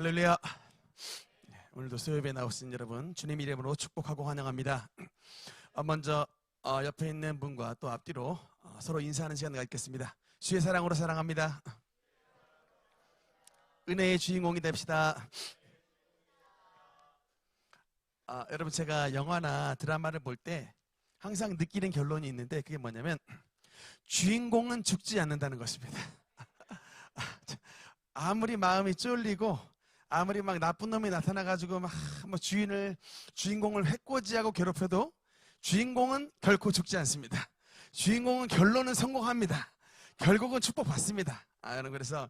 할렐루야. 오늘도 수요예배 나오신 여러분 주님 이름으로 축복하고 환영합니다. 먼저 옆에 있는 분과 또 앞뒤로 서로 인사하는 시간을 갖겠습니다. 주의 사랑으로 사랑합니다. 은혜의 주인공이 됩시다. 여러분, 제가 영화나 드라마를 볼 때 항상 느끼는 결론이 있는데, 그게 뭐냐면 주인공은 죽지 않는다는 것입니다. 아무리 마음이 쫄리고 아무리 막 나쁜 놈이 나타나가지고 막 주인공을 해코지하고 괴롭혀도 주인공은 결코 죽지 않습니다. 주인공은 결론은 성공합니다. 결국은 축복받습니다. 그래서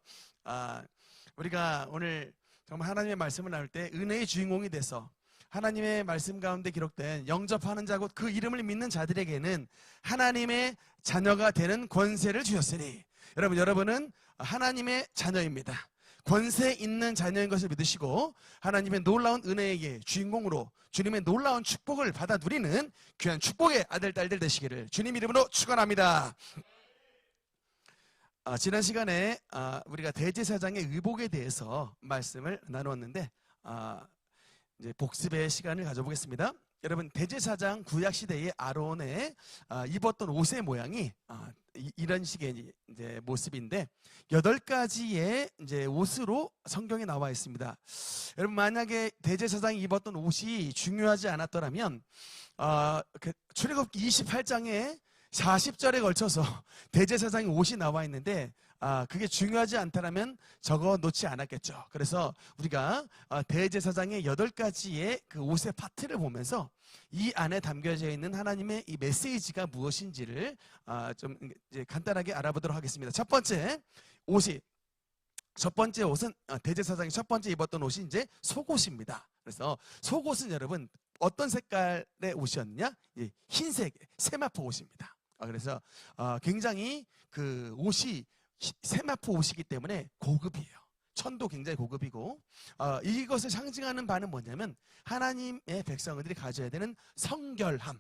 우리가 오늘 정말 하나님의 말씀을 나눌 때 은혜의 주인공이 돼서 하나님의 말씀 가운데 기록된 영접하는 자고 그 이름을 믿는 자들에게는 하나님의 자녀가 되는 권세를 주셨으니, 여러분은 하나님의 자녀입니다. 권세 있는 자녀인 것을 믿으시고 하나님의 놀라운 은혜의 주인공으로 주님의 놀라운 축복을 받아 누리는 귀한 축복의 아들, 딸들 되시기를 주님 이름으로 축원합니다. 지난 시간에 우리가 대제사장의 의복에 대해서 말씀을 나누었는데 이제 복습의 시간을 가져보겠습니다. 여러분, 대제사장 구약시대의 아론의 입었던 옷의 모양이 이런 식의 이제 모습인데 8가지의 이제 옷으로 성경에 나와 있습니다. 여러분, 만약에 대제사장이 입었던 옷이 중요하지 않았더라면 출애굽기 28장에 40절에 걸쳐서 대제사장의 옷이 나와 있는데 그게 중요하지 않다라면 적어 놓지 않았겠죠. 그래서 우리가 대제사장의 8가지의 그 옷의 파트를 보면서 이 안에 담겨져 있는 하나님의 이 메시지가 무엇인지를 좀 이제 간단하게 알아보도록 하겠습니다. 첫 번째 옷은 대제사장이 첫 번째 입었던 옷이 이제 속옷입니다. 그래서 속옷은 여러분 어떤 색깔의 옷이었느냐? 흰색 세마포 옷입니다. 그래서 굉장히 그 옷이 세마포 옷이기 때문에 고급이에요. 천도 굉장히 고급이고 이것을 상징하는 바는 뭐냐면 하나님의 백성들이 가져야 되는 성결함을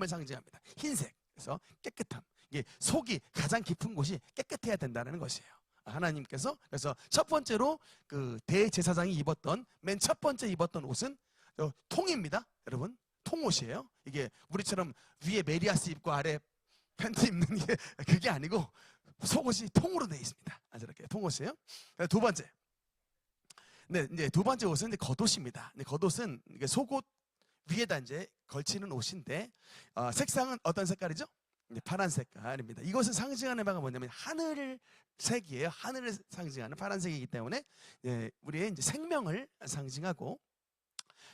상징합니다. 흰색, 그래서 깨끗함. 이게 속이 가장 깊은 곳이 깨끗해야 된다는 것이에요. 하나님께서 그래서 첫 번째로 그 대제사장이 맨 첫 번째 입었던 옷은 통입니다. 여러분, 통옷이에요. 이게 우리처럼 위에 메리아스 입고 아래 팬트 입는 게 그게 아니고 속옷이 통으로 되어 있습니다. 저렇게 통옷이에요. 두 번째. 이제 두 번째 옷은 이제 겉옷입니다. 겉옷은 속옷 위에다 이제 걸치는 옷인데 색상은 어떤 색깔이죠? 파란 색깔입니다. 이것을 상징하는 바가 뭐냐면 하늘색이에요. 하늘을 상징하는 파란색이기 때문에 우리의 이제 생명을 상징하고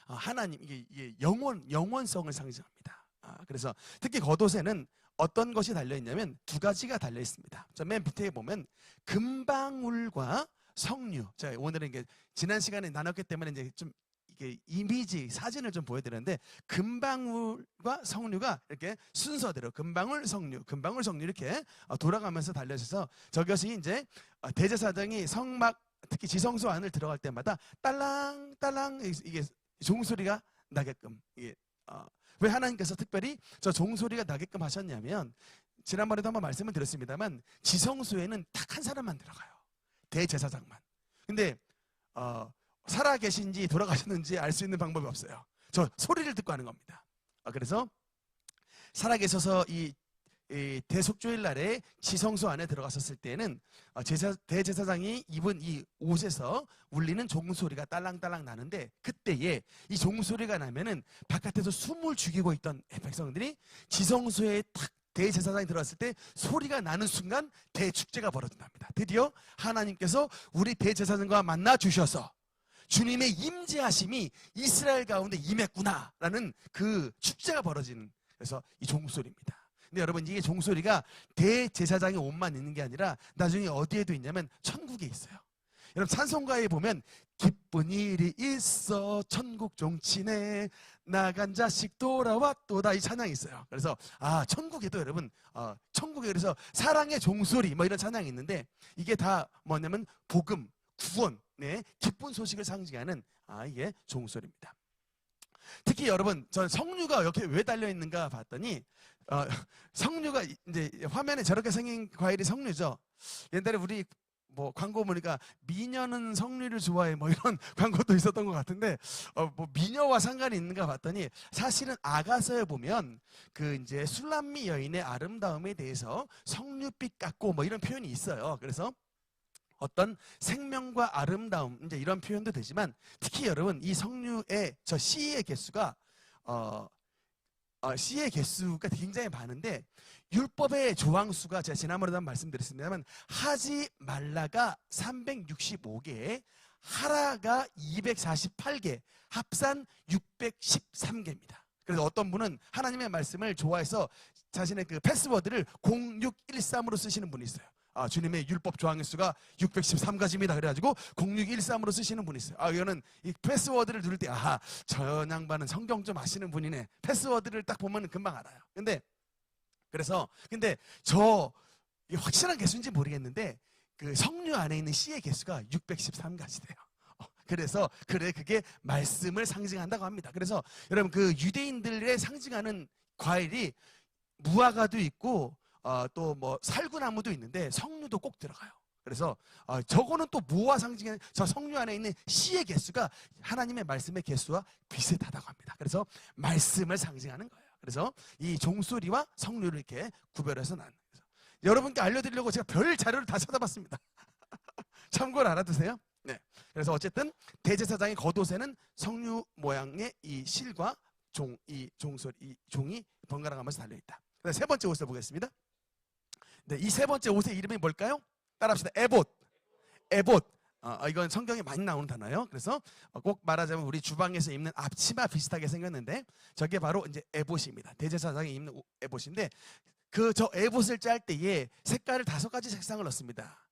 하나님, 이게 영원성을 상징합니다. 그래서 특히 겉옷에는 어떤 것이 달려있냐면 2가지가 달려있습니다. 맨 밑에 보면 금방울과 석류. 자, 오늘은 이게 지난 시간에 나눴기 때문에 이제 좀 이게 이미지, 사진을 좀 보여드렸는데, 금방울과 석류가 이렇게 순서대로 금방울, 석류 이렇게 돌아가면서 달려있어서 저것이 이제 대제사장이 성막, 특히 지성소 안을 들어갈 때마다 딸랑딸랑 이게 종소리가 나게끔, 왜 하나님께서 특별히 저 종소리가 나게끔 하셨냐면, 지난번에도 한번 말씀을 드렸습니다만 지성소에는 딱 한 사람만 들어가요. 대제사장만. 근데 살아계신지 돌아가셨는지 알 수 있는 방법이 없어요. 저 소리를 듣고 하는 겁니다. 그래서 살아계셔서 이 대속죄일 날에 지성소 안에 들어갔었을 때는 대제사장이 입은 이 옷에서 울리는 종소리가 딸랑딸랑 나는데, 그때에 이 종소리가 나면은 바깥에서 숨을 죽이고 있던 백성들이 지성소에 딱 대제사장이 들어왔을 때 소리가 나는 순간 대축제가 벌어진답니다. 드디어 하나님께서 우리 대제사장과 만나 주셔서 주님의 임재하심이 이스라엘 가운데 임했구나라는 그 축제가 벌어지는, 그래서 이 종소리입니다. 근데 여러분, 이게 종소리가 대제사장의 옷만 있는 게 아니라 나중에 어디에도 있냐면 천국에 있어요. 여러분, 찬송가에 보면 기쁜 일이 있어 천국 종치네 나간 자식 돌아왔도다, 이 찬양이 있어요. 그래서 천국에도 여러분 천국에 그래서 사랑의 종소리 이런 찬양이 있는데, 이게 다 뭐냐면 복음, 구원, 기쁜 소식을 상징하는 이게 종소리입니다. 특히 여러분, 전 석류가 이렇게 왜 달려있는가 봤더니 석류가 이제 화면에 저렇게 생긴 과일이 석류죠. 옛날에 우리 뭐 광고 보니까 미녀는 성류를 좋아해 뭐 이런 광고도 있었던 것 같은데 뭐 미녀와 상관이 있는가 봤더니 사실은 아가서에 보면 그 이제 술람미 여인의 아름다움에 대해서 성류빛 같고 뭐 이런 표현이 있어요. 그래서 어떤 생명과 아름다움 이제 이런 표현도 되지만 특히 여러분 이 성류의 저 C의 개수가 C의 개수가 굉장히 많은데 율법의 조항수가 제가 지난번에도 한번 말씀드렸습니다만 하지 말라가 365개, 하라가 248개, 합산 613개입니다. 그래서 어떤 분은 하나님의 말씀을 좋아해서 자신의 그 패스워드를 0613으로 쓰시는 분이 있어요. 주님의 율법 조항의 수가 613가지입니다. 그래가지고 0613으로 쓰시는 분이 있어요. 이거는 이 패스워드를 누를 때, 저 양반은 성경 좀 아시는 분이네. 패스워드를 딱 보면 금방 알아요. 근데 이게 확실한 개수인지 모르겠는데, 그 성류 안에 있는 C의 개수가 613가지래요. 그래서, 그게 말씀을 상징한다고 합니다. 그래서 여러분, 그 유대인들의 상징하는 과일이 무화과도 있고, 또 뭐 살구나무도 있는데 성류도 꼭 들어가요. 그래서 저거는 또 뭐와 상징하는 저 성류 안에 있는 C의 개수가 하나님의 말씀의 개수와 비슷하다고 합니다. 그래서 말씀을 상징하는 거예요. 그래서 이 종소리와 성류를 이렇게 구별해서 여러분께 알려드리려고 제가 별 자료를 다 찾아봤습니다. 참고를 알아두세요. 네. 그래서 어쨌든 대제사장의 겉옷에는 성류 모양의 이 실과 이 종이 번갈아 가면서 달려있다. 세 번째 옷을 보겠습니다. 네, 이 세 번째 옷의 이름이 뭘까요? 따라합시다. 에봇. 이건 성경에 많이 나오는 단어예요. 그래서 꼭 말하자면 우리 주방에서 입는 앞치마 비슷하게 생겼는데 저게 바로 이제 에봇입니다. 대제사장이 입는 에봇인데 저 에봇을 짤 때에 색깔을 5가지 색상을 넣습니다.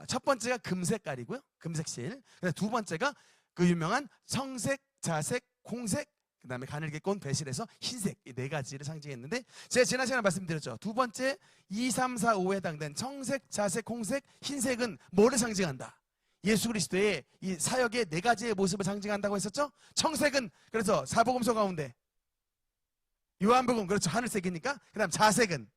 첫 번째가 금색깔이고요. 금색실. 두 번째가 그 유명한 청색, 자색, 홍색, 그 다음에 가늘게 꼰 배실에서 흰색, 이 4가지를 상징했는데 제가 지난 시간에 말씀드렸죠. 두 번째 2, 3, 4, 5에 해당된 청색, 자색, 홍색, 흰색은 뭐를 상징한다? 예수 그리스도의 이 사역의 4가지의 모습을 상징한다고 했었죠. 청색은 그래서 사복음서 가운데 요한복음, 그렇죠, 하늘색이니까. 그 다음 자색은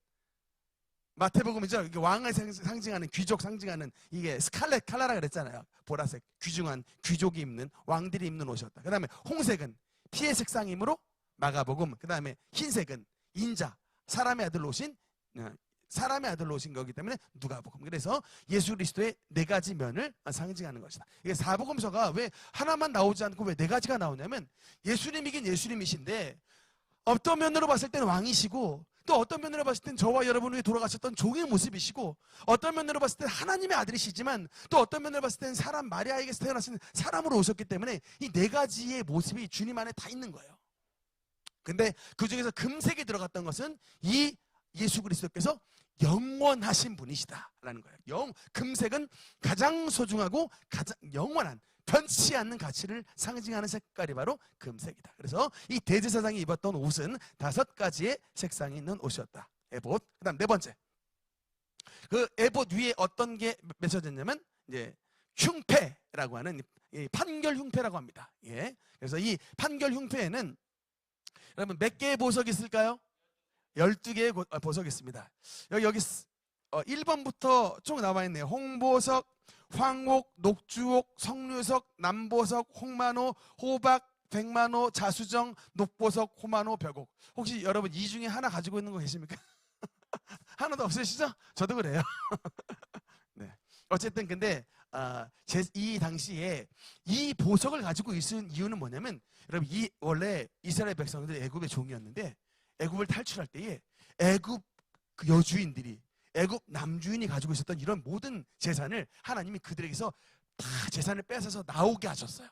마태복음이죠. 이게 왕을 상징하는, 귀족 상징하는, 이게 스칼렛 칼라라 그랬잖아요. 보라색, 귀중한 귀족이 입는, 왕들이 입는 옷이었다. 그 다음에 홍색은 피의 색상이므로 마가복음. 그 다음에 흰색은 인자, 사람의 아들로 오신 거기 때문에 누가복음. 그래서 예수 그리스도의 4가지 면을 상징하는 것이다. 이게 사복음서가 왜 하나만 나오지 않고 왜 4가지가 나오냐면 예수님이긴 예수님이신데 어떤 면으로 봤을 때는 왕이시고 또 어떤 면으로 봤을 땐 저와 여러분 위해 돌아가셨던 종의 모습이시고 어떤 면으로 봤을 땐 하나님의 아들이시지만 또 어떤 면으로 봤을 땐 사람 마리아에게서 태어나신 사람으로 오셨기 때문에 이 4가지의 모습이 주님 안에 다 있는 거예요. 근데 그 중에서 금색이 들어갔던 것은 이 예수 그리스도께서 영원하신 분이시다라는 거예요. 금색은 가장 소중하고 가장 영원한, 변치 않는 가치를 상징하는 색깔이 바로 금색이다. 그래서 이 대제사장이 입었던 옷은 5가지의 색상이 있는 옷이었다. 에봇. 그 다음 4번째. 그 에봇 위에 어떤 게 맺혀졌냐면 이제 흉패라고 하는 판결 흉패라고 합니다. 예. 그래서 이 판결 흉패에는 여러분 몇 개의 보석이 있을까요? 12개의 보석이 있습니다. 여기 1번부터 쭉 나와 있네요. 홍보석, 황옥, 녹주옥, 석류석, 남보석, 홍만호, 호박, 백만호, 자수정, 녹보석, 호만호, 벽옥. 혹시 여러분 이 중에 하나 가지고 있는 거 계십니까? 하나도 없으시죠? 저도 그래요. 네. 어쨌든 근데 이 당시에 이 보석을 가지고 있은 이유는 뭐냐면 여러분 원래 이스라엘 백성들이 애굽의 종이었는데 애굽을 탈출할 때에 애굽 그 여주인들이 애굽 남주인이 가지고 있었던 이런 모든 재산을 하나님이 그들에게서 다 재산을 뺏어서 나오게 하셨어요.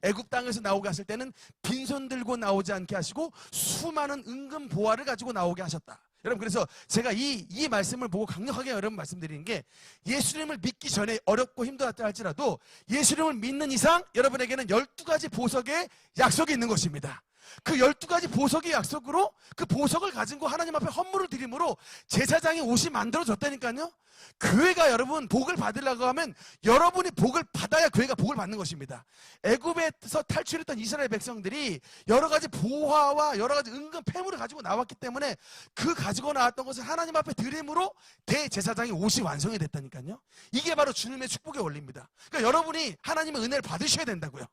애굽 땅에서 나오게 하실 때는 빈손 들고 나오지 않게 하시고 수많은 은금 보화를 가지고 나오게 하셨다. 여러분 그래서 제가 이 말씀을 보고 강력하게 여러분 말씀드리는 게 예수님을 믿기 전에 어렵고 힘들었다 할지라도 예수님을 믿는 이상 여러분에게는 12가지 보석의 약속이 있는 것입니다. 그 12가지 보석의 약속으로 그 보석을 가지고 하나님 앞에 헌물을 드림으로 제사장의 옷이 만들어졌다니까요. 교회가 여러분 복을 받으려고 하면 여러분이 복을 받아야 교회가 복을 받는 것입니다. 애굽에서 탈출했던 이스라엘 백성들이 여러 가지 보화와 여러 가지 은근 폐물을 가지고 나왔기 때문에 그 가지고 나왔던 것을 하나님 앞에 드림으로 대제사장의 옷이 완성이 됐다니까요. 이게 바로 주님의 축복의 원리입니다. 그러니까 여러분이 하나님의 은혜를 받으셔야 된다고요.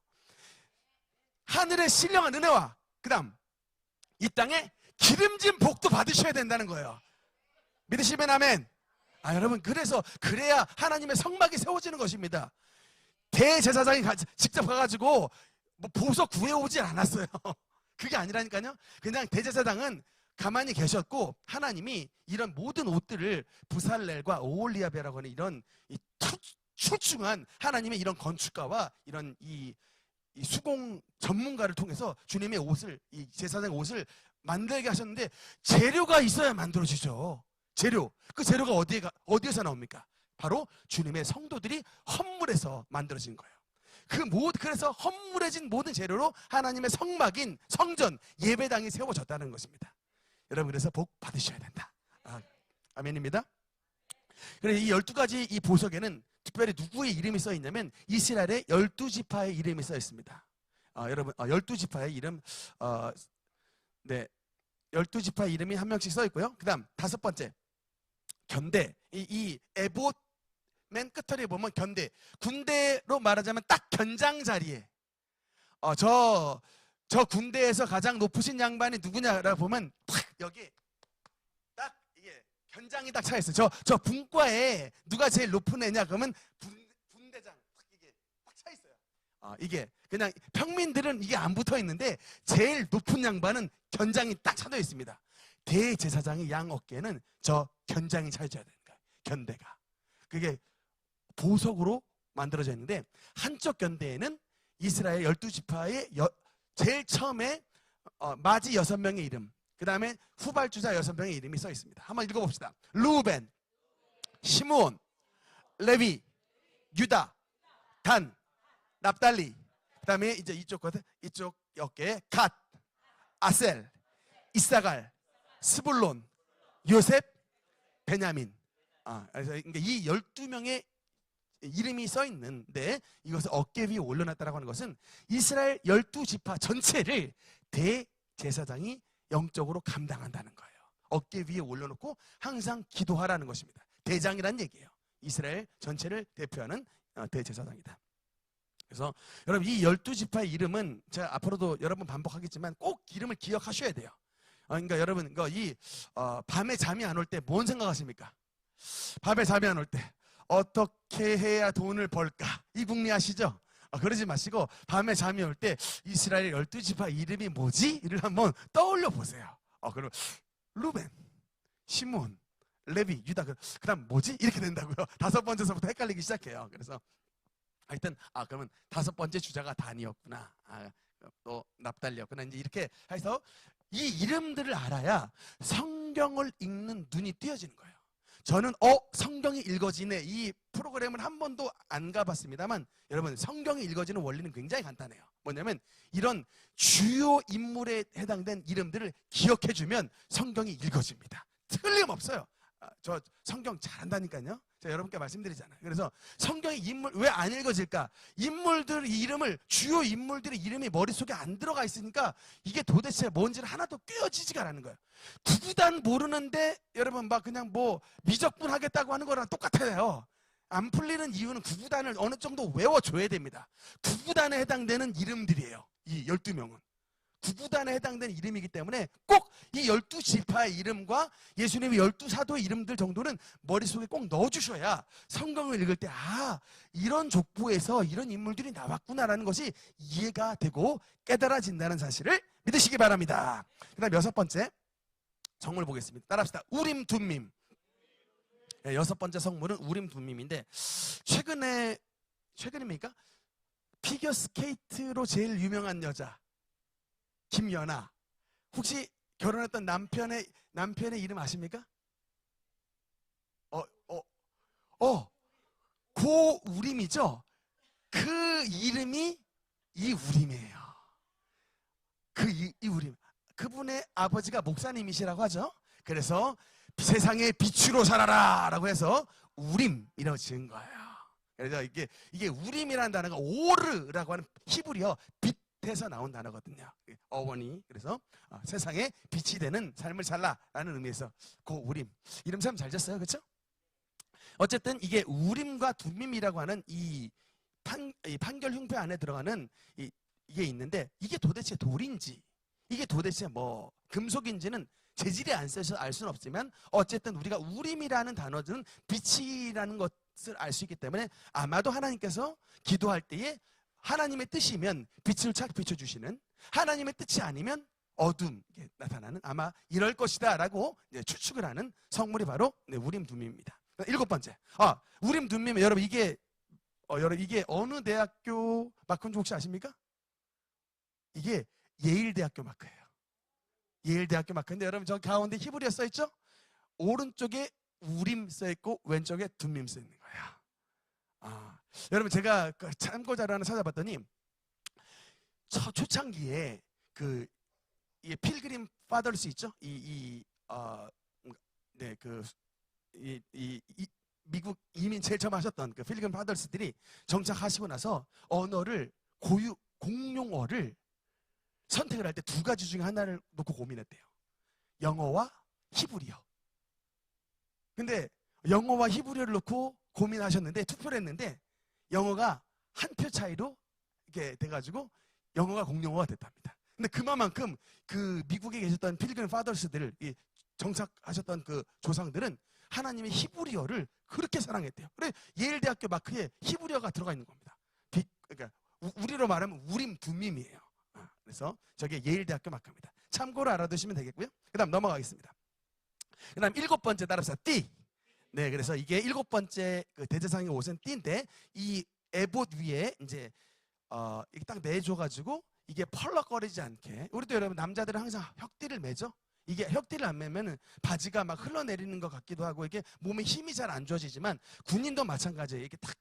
하늘의 신령한 은혜와 그 다음 이 땅에 기름진 복도 받으셔야 된다는 거예요. 믿으시면 아멘. 여러분 그래야 하나님의 성막이 세워지는 것입니다. 대제사장이 직접 가가지고 뭐 보석 구해오지 않았어요. 그게 아니라니까요. 그냥 대제사장은 가만히 계셨고 하나님이 이런 모든 옷들을 부살렐과 오홀리아베라고 하는 이런 출중한 하나님의 이런 건축가와 이런 이 수공 전문가를 통해서 주님의 옷을, 이 제사장의 옷을 만들게 하셨는데 재료가 있어야 만들어지죠. 재료. 그 재료가 어디에서 나옵니까? 바로 주님의 성도들이 헌물에서 만들어진 거예요. 그래서 헌물해진 모든 재료로 하나님의 성막인 성전, 예배당이 세워졌다는 것입니다. 여러분 그래서 복 받으셔야 된다. 아멘입니다. 그래서 이 12가지 이 보석에는 특별히 누구의 이름이 써 있냐면 이스라엘의 12지파의 이름이 써 있습니다. 여러분 12지파의 이름 네 12지파의 이름이 한 명씩 써 있고요. 그다음 5번째 견대. 이 에봇 맨 끝털에 보면 견대. 군대로 말하자면 딱 견장 자리에 저 군대에서 가장 높으신 양반이 누구냐라고 보면 탁 여기 딱 이게 견장이 딱 차 있어요. 저 분과에 누가 제일 높은 애냐 그러면 분대장 이게 딱 차 있어요. 이게 그냥 평민들은 이게 안 붙어 있는데 제일 높은 양반은 견장이 딱 차져 있습니다. 대제사장의 양 어깨에는 저 견장이 차져야 되는 거예요. 견대가. 그게 보석으로 만들어져 있는데 한쪽 견대에는 이스라엘 12지파의 제일 처음에 마지 6명의 이름, 그 다음에 후발주자 6명의 이름이 써 있습니다. 한번 읽어봅시다. 루벤, 시므온, 레위, 유다, 단, 납달리. 그 다음에 이제 이쪽 어깨에 갓, 아셀, 이사갈, 스불론, 요셉, 베냐민. 그래서 이 12명의 이름이 써 있는데 이것을 어깨 위에 올려놨다라고 하는 것은 이스라엘 12지파 전체를 대제사장이 영적으로 감당한다는 거예요. 어깨 위에 올려놓고 항상 기도하라는 것입니다. 대장이란 얘기예요. 이스라엘 전체를 대표하는 대제사장이다. 그래서 여러분 이 12지파의 이름은 제가 앞으로도 여러 번 반복하겠지만 꼭 이름을 기억하셔야 돼요. 그러니까 여러분 밤에 잠이 안 올 때 뭔 생각하십니까? 밤에 잠이 안 올 때 어떻게 해야 돈을 벌까? 이 궁리 아시죠? 그러지 마시고 밤에 잠이 올 때 이스라엘 12지파 이름이 뭐지? 이를 한번 떠올려 보세요. 그럼 루벤, 시므온, 레위, 유다 그 다음 뭐지? 이렇게 된다고요. 5번째서부터 헷갈리기 시작해요. 그래서 하여튼 그러면 5번째 주자가 단이었구나. 또 납달리였구나. 이제 이렇게 해서 이 이름들을 알아야 성경을 읽는 눈이 띄어지는 거예요. 저는 성경이 읽어지네 이 프로그램을 한 번도 안 가봤습니다만 여러분 성경이 읽어지는 원리는 굉장히 간단해요. 뭐냐면 이런 주요 인물에 해당된 이름들을 기억해주면 성경이 읽어집니다. 틀림없어요. 저 성경 잘한다니까요. 제가 여러분께 말씀드리잖아요. 그래서 성경의 인물 왜 안 읽어질까? 인물들 이름을 주요 인물들의 이름이 머릿속에 안 들어가 있으니까 이게 도대체 뭔지를 하나도 꿰어지지가 않는 거예요. 구구단 모르는데 여러분 막 그냥 뭐 미적분 하겠다고 하는 거랑 똑같아요. 안 풀리는 이유는 구구단을 어느 정도 외워줘야 됩니다. 구구단에 해당되는 이름들이에요. 이 12명은. 구구단에 해당되는 이름이기 때문에 꼭 이 12지파의 이름과 예수님의 12사도의 이름들 정도는 머릿속에 꼭 넣어주셔야 성경을 읽을 때 이런 족보에서 이런 인물들이 나왔구나라는 것이 이해가 되고 깨달아진다는 사실을 믿으시기 바랍니다. 그 다음 6번째 성물 보겠습니다. 따라합시다. 우림 둠밈. 6번째 성물은 우림 둠밈인데 최근입니까? 피겨 스케이트로 제일 유명한 여자 김연아. 혹시 결혼했던 남편의 이름 아십니까? 고 우림이죠. 그 이름이 이 우림이에요. 그 이 우림, 그분의 아버지가 목사님이시라고 하죠. 그래서 세상의 빛으로 살아라 라고 해서 우림이라고 지은 거예요. 그래서 이게 우림이라는 단어가 오르라고 하는 히브리어 빛에서 나온 단어거든요. 어원이. 그래서 세상에 빛이 되는 삶을 살라라는 의미에서 그 우림. 이름 참 잘 졌어요. 그렇죠? 어쨌든 이게 우림과 둠밈이라고 하는 이 판결 흉패 안에 들어가는 이게 있는데, 이게 도대체 돌인지, 이게 도대체 뭐 금속인지는 재질이 안 써서 알 수는 없지만, 어쨌든 우리가 우림이라는 단어는 빛이라는 것을 알 수 있기 때문에 아마도 하나님께서 기도할 때에 하나님의 뜻이면 빛을 착 비춰주시는, 하나님의 뜻이 아니면 어둠이 나타나는, 아마 이럴 것이다 라고 추측을 하는 성물이 바로 우림 둠밈입니다. 7번째, 우림 둠밈. 여러분 이게 어느 대학교 마크인지 혹시 아십니까? 이게 예일대학교 마크예요. 예일대학교 마크인데, 여러분 저 가운데 히브리어 써있죠? 오른쪽에 우림 써있고 왼쪽에 둠밈 써있는 거예요. 여러분 제가 참고 자료 하나 찾아봤더니, 초창기에 이 필그림 파더스 있죠? 미국 이민 제일 처음 하셨던 그 필그림 파더스들이 정착하시고 나서 언어를 공용어를 선택을 할 때 두 가지 중에 하나를 놓고 고민했대요. 영어와 히브리어. 근데 영어와 히브리어를 놓고 고민하셨는데, 투표를 했는데 영어가 한 표 차이로 이렇게 돼가지고 영어가 공용어가 됐답니다. 근데 그만큼 그 미국에 계셨던 필그림 파더스들, 정착하셨던 그 조상들은 하나님의 히브리어를 그렇게 사랑했대요. 그래 예일대학교 마크에 히브리어가 들어가 있는 겁니다. 그러니까 우리로 말하면 우림 둠밈이에요. 그래서 저게 예일대학교 마크입니다. 참고로 알아두시면 되겠고요. 그 다음 넘어가겠습니다. 그 다음 7번째 따라서 띠. 네, 그래서 이게 7번째 그 대제사장의 옷은 띠인데, 이 에봇 위에 이제 이게 딱 매줘가지고 이게 펄럭거리지 않게, 우리도 여러분 남자들은 항상 혁띠를 매죠. 이게 혁띠를 안 매면은 바지가 막 흘러내리는 것 같기도 하고, 이게 몸에 힘이 잘 안 주어지지만 군인도 마찬가지예요. 이렇게 딱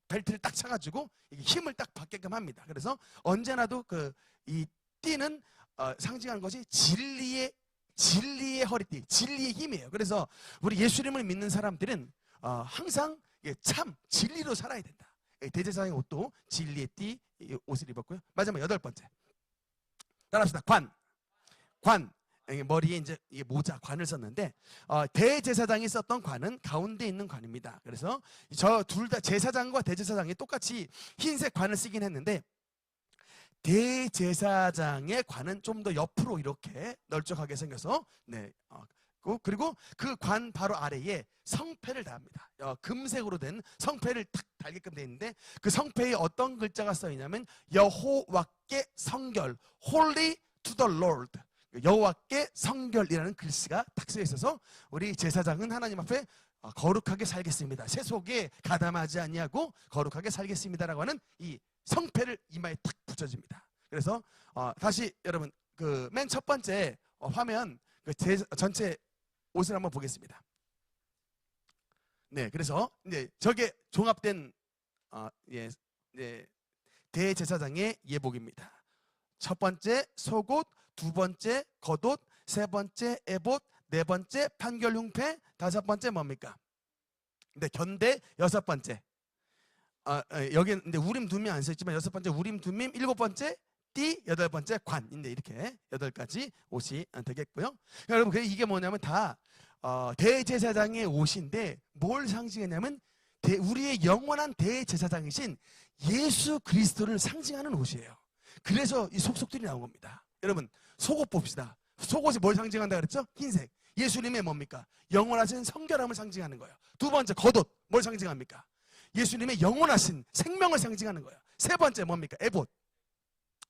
벨트를 딱 차가지고 이게 힘을 딱 받게끔 합니다. 그래서 언제나도 이 띠는 상징하는 것이 진리의 허리띠, 진리의 힘이에요. 그래서 우리 예수님을 믿는 사람들은 항상 참 진리로 살아야 된다. 대제사장의 옷도 진리의 띠 옷을 입었고요. 마지막 8번째 따라합시다. 관. 머리에 이제 모자, 관을 썼는데, 대제사장이 썼던 관은 가운데 있는 관입니다. 그래서 저 둘 다 제사장과 대제사장이 똑같이 흰색 관을 쓰긴 했는데, 대제사장의 관은 좀 더 옆으로 이렇게 널쩍하게 생겨서, 그리고 그 관 바로 아래에 성패를 달합니다. 금색으로 된 성패를 탁 달게끔 되어 있는데, 그 성패에 어떤 글자가 써 있냐면 여호와께 성결, Holy to the Lord, 여호와께 성결이라는 글씨가 탁 쓰여 있어서, 우리 제사장은 하나님 앞에 거룩하게 살겠습니다, 세속에 가담하지 아니하고 거룩하게 살겠습니다라고 하는 이 성패를 이마에 탁 붙여집니다. 그래서 다시 여러분 그 맨 첫 번째 화면 전체 옷을 한번 보겠습니다. 네, 그래서 이제 저게 종합된 대제사장의 예복입니다. 첫 번째 속옷, 두 번째 겉옷, 세 번째 에봇, 네 번째 판결 흉패, 다섯 번째 뭡니까? 근데 견대, 여섯 번째. 여기는 근데 우림 둠밈 안 써있지만 여섯 번째 우림 둠밈, 일곱 번째 띠, 여덟 번째 관인데, 이렇게 8가지 옷이 되겠고요. 여러분 이게 뭐냐면 다 대제사장의 옷인데, 뭘 상징하냐면 우리의 영원한 대제사장이신 예수 그리스도를 상징하는 옷이에요. 그래서 이 속속들이 나온 겁니다. 여러분 속옷 봅시다. 속옷이 뭘 상징한다 그랬죠? 흰색. 예수님의 뭡니까? 영원하신 성결함을 상징하는 거예요. 두 번째 겉옷, 뭘 상징합니까? 예수님의 영원하신 생명을 상징하는 거예요. 세 번째 뭡니까? 에봇.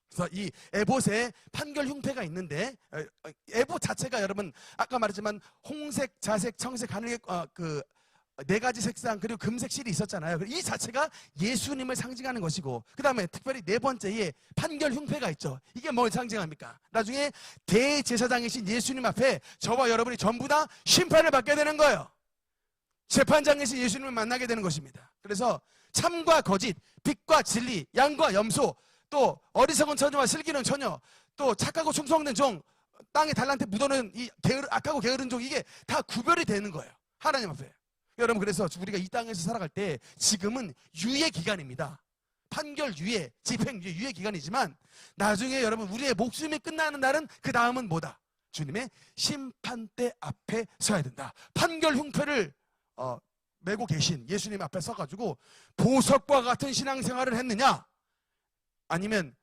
그래서 이 에봇에 판결 흉패가 있는데, 에봇 자체가 여러분 아까 말했지만 홍색, 자색, 청색, 하늘색 네 가지 색상, 그리고 금색 실이 있었잖아요. 이 자체가 예수님을 상징하는 것이고, 그 다음에 특별히 네 번째에 판결 흉패가 있죠. 이게 뭘 상징합니까? 나중에 대제사장이신 예수님 앞에 저와 여러분이 전부 다 심판을 받게 되는 거예요. 재판장이신 예수님을 만나게 되는 것입니다. 그래서 참과 거짓, 빛과 진리, 양과 염소, 또 어리석은 처녀와 슬기로운 처녀, 또 착하고 충성된 종, 땅에 달란트 묻어놓은 이 악하고 게으른 종, 이게 다 구별이 되는 거예요, 하나님 앞에. 여러분, 그래서 우리가 이 땅에서 살아갈 때 지금은 유예 기간입니다. 판결 유예, 집행 유예 기간이지만 나중에 여러분 우리의 목숨이 끝나는 날은 그 다음은 뭐다? 주님의 심판대 앞에 서야 된다. 판결 흉패를 메고 계신 예수님 앞에 서가지고 보석과 같은 신앙생활을 했느냐, 아니면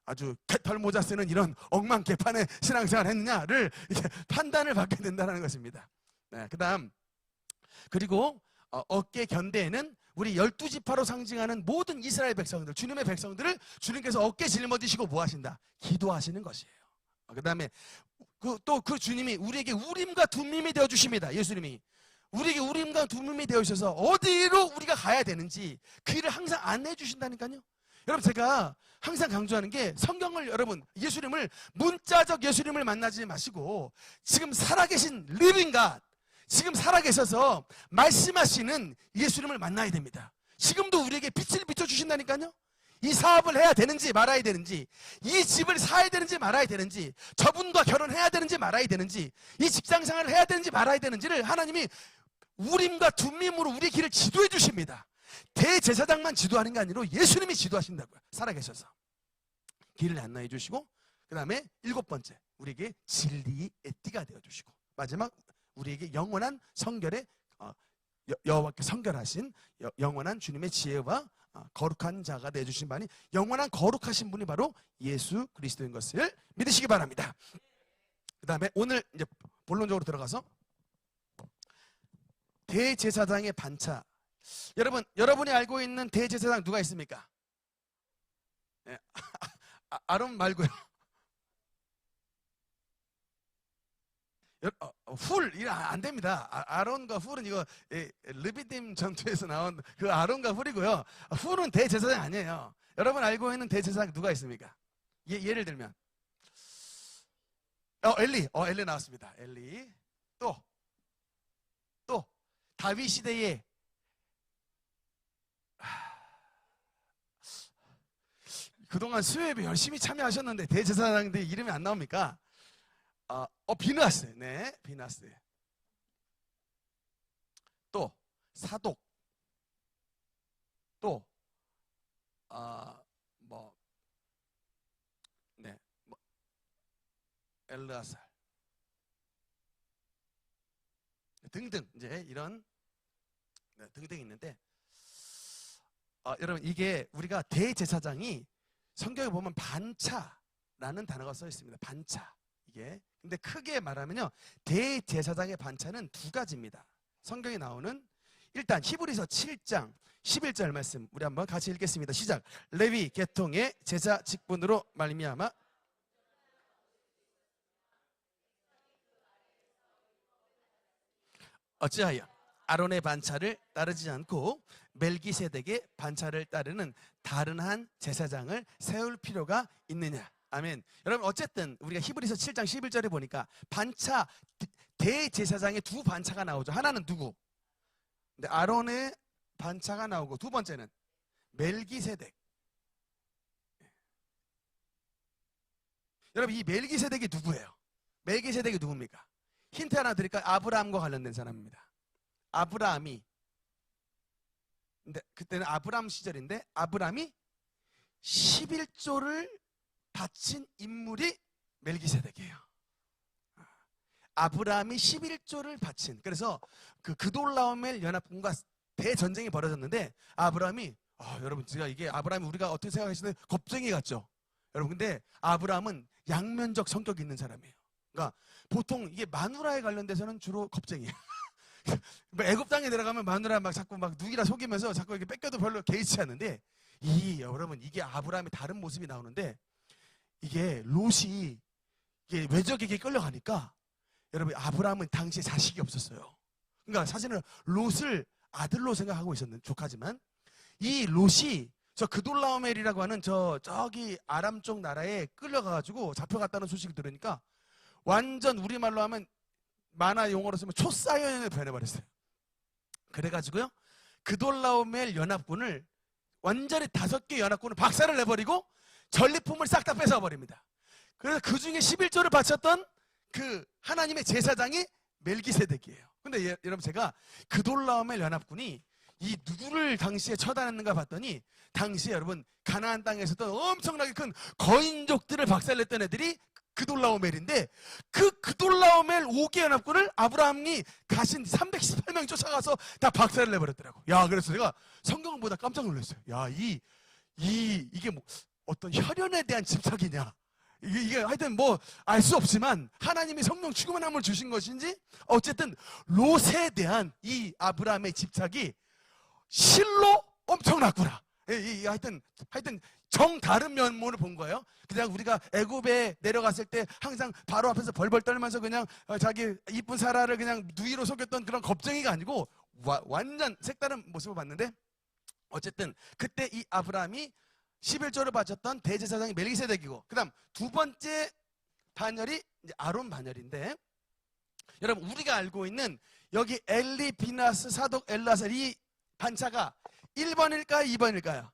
아주 털모자 쓰는 이런 엉망개판의 신앙생활을 했느냐를 이렇게 판단을 받게 된다는 것입니다. 네, 그리고 어깨 견대에는 우리 12지파로 상징하는 모든 이스라엘 백성들, 주님의 백성들을 주님께서 어깨 짊어지시고 뭐 하신다? 기도하시는 것이에요. 그 다음에 또 그 주님이 우리에게 우림과 둠밈이 되어주십니다. 예수님이 우리에게 우림과 둠밈이 되어주셔서 어디로 우리가 가야 되는지 그 일을 항상 안내해 주신다니까요. 여러분, 제가 항상 강조하는 게, 성경을, 여러분, 예수님을, 문자적 예수님을 만나지 마시고 지금 살아계신 리빙 갓, 지금 살아계셔서 말씀하시는 예수님을 만나야 됩니다. 지금도 우리에게 빛을 비춰주신다니까요. 이 사업을 해야 되는지 말아야 되는지, 이 집을 사야 되는지 말아야 되는지, 저분과 결혼해야 되는지 말아야 되는지, 이 직장생활을 해야 되는지 말아야 되는지를 하나님이 우림과 둠밈으로 우리의 길을 지도해 주십니다. 대제사장만 지도하는 게 아니라 예수님이 지도하신다고요. 살아계셔서 길을 안내해 주시고, 그 다음에 7번째, 우리에게 진리의 띠가 되어주시고, 마지막 우리에게 영원한 성결의 여호와께 성결하신 영원한 주님의 지혜와 거룩한 자가 되어주신 분이, 영원한 거룩하신 분이 바로 예수 그리스도인 것을 믿으시기 바랍니다. 그 다음에 오늘 이제 본론적으로 들어가서 대제사장의 반차. 여러분이 알고 있는 대제사장 누가 있습니까? 네. 아론 말고요. 훌, 이거 안 됩니다. 아론과 훌은 이거 르비딤 전투에서 나온 그 아론과 훌이고요. 훌은 대제사장 아니에요. 여러분 알고 있는 대제사장 누가 있습니까? 예를 들면 엘리 나왔습니다. 엘리. 또 다윗 시대에 그동안 수요예배 열심히 참여하셨는데 대제사장들 이름이 안 나옵니까? 비느하스. 네, 비느하스. 또 사독. 또 엘르아살 등등, 이제 이런 등등 있는데, 여러분, 이게 우리가 대제사장이 성경에 보면 반차라는 단어가 써 있습니다. 반차. 이게 근데 크게 말하면요, 대제사장의 반차는 두 가지입니다. 성경에 나오는, 일단 히브리서 7장 11절 말씀 우리 한번 같이 읽겠습니다. 시작. 레위 계통의 제사 직분으로 말미암아 어찌하여 아론의 반차를 따르지 않고 멜기세덱의 반차를 따르는 다른 한 제사장을 세울 필요가 있느냐. 아멘. 여러분, 어쨌든 우리가 히브리서 7장 11절에 보니까 반차, 대제사장의 두 반차가 나오죠. 하나는 누구? 근데 아론의 반차가 나오고, 두 번째는 멜기세덱. 여러분, 이 멜기세덱이 누구예요? 멜기세덱이 누굽니까? 힌트 하나 드릴까요? 아브라함과 관련된 사람입니다. 아브라함이, 근데 그때는 아브라함 시절인데 아브라함이 11조를 바친 인물이 멜기세덱이에요. 아브라함이 11조를 바친, 그래서 그돌라오멜 연합군과 대전쟁이 벌어졌는데, 아브라함이, 여러분, 제가 이게 아브라함이 우리가 어떻게 생각하시는데 겁쟁이 같죠? 여러분, 근데 아브라함은 양면적 성격이 있는 사람이에요. 그러니까 보통 이게 마누라에 관련돼서는 주로 겁쟁이에요. 애굽 땅에 들어가면 마누라 막 자꾸 막 누기라 속이면서 자꾸 이렇게 뺏겨도 별로 개의치 않는데, 여러분, 이게 아브라함의 다른 모습이 나오는데, 이게 롯이 이게 외적에게 끌려가니까, 여러분, 아브라함은 당시에 자식이 없었어요. 그러니까 사실은 롯을 아들로 생각하고 있었는 조카지만, 이 롯이 저 그돌라오멜이라고 하는 저기 아람 쪽 나라에 끌려가가지고 잡혀갔다는 소식을 들으니까 완전 우리말로 하면 만화 용어로 쓰면 초사이언을 변해버렸어요. 그래가지고요, 그돌라오멜 연합군을 완전히 5개 연합군을 박살을 내버리고 전리품을 싹 다 뺏어버립니다. 그래서 그 중에 11조를 바쳤던 그 하나님의 제사장이 멜기세덱이에요. 근데 여러분, 제가 그돌라오멜 연합군이 이 누구를 당시에 처단했는가 봤더니, 당시에 여러분 가나안 땅에서도 엄청나게 큰 거인족들을 박살냈던 애들이 그돌라오멜인데, 그 그돌라오멜 5개 연합군을 아브라함이 가신 318명이 쫓아가서 다 박살을 내버렸더라고. 야, 그래서 제가 성경을 보다 깜짝 놀랐어요. 야, 이게 뭐 어떤 혈연에 대한 집착이냐, 이게 하여튼 뭐 알 수 없지만 하나님이 성령 죽음의 나무를 주신 것인지, 어쨌든 롯에 대한 이 아브라함의 집착이 실로 엄청났구나. 하여튼 정다른 면모를 본 거예요. 그냥 우리가 애굽에 내려갔을 때 항상 바로 앞에서 벌벌 떨면서 그냥 자기 이쁜 사라를 그냥 누이로 속였던 그런 겁쟁이가 아니고 완전 색다른 모습을 봤는데, 어쨌든 그때 이 아브라함이 11조를 바쳤던 대제사장이 멜기세덱이고, 그 다음 두 번째 반열이 이제 아론 반열인데, 여러분 우리가 알고 있는 여기 엘리, 비나스, 사독, 엘라살 이 반차가 1번일까요? 2번일까요?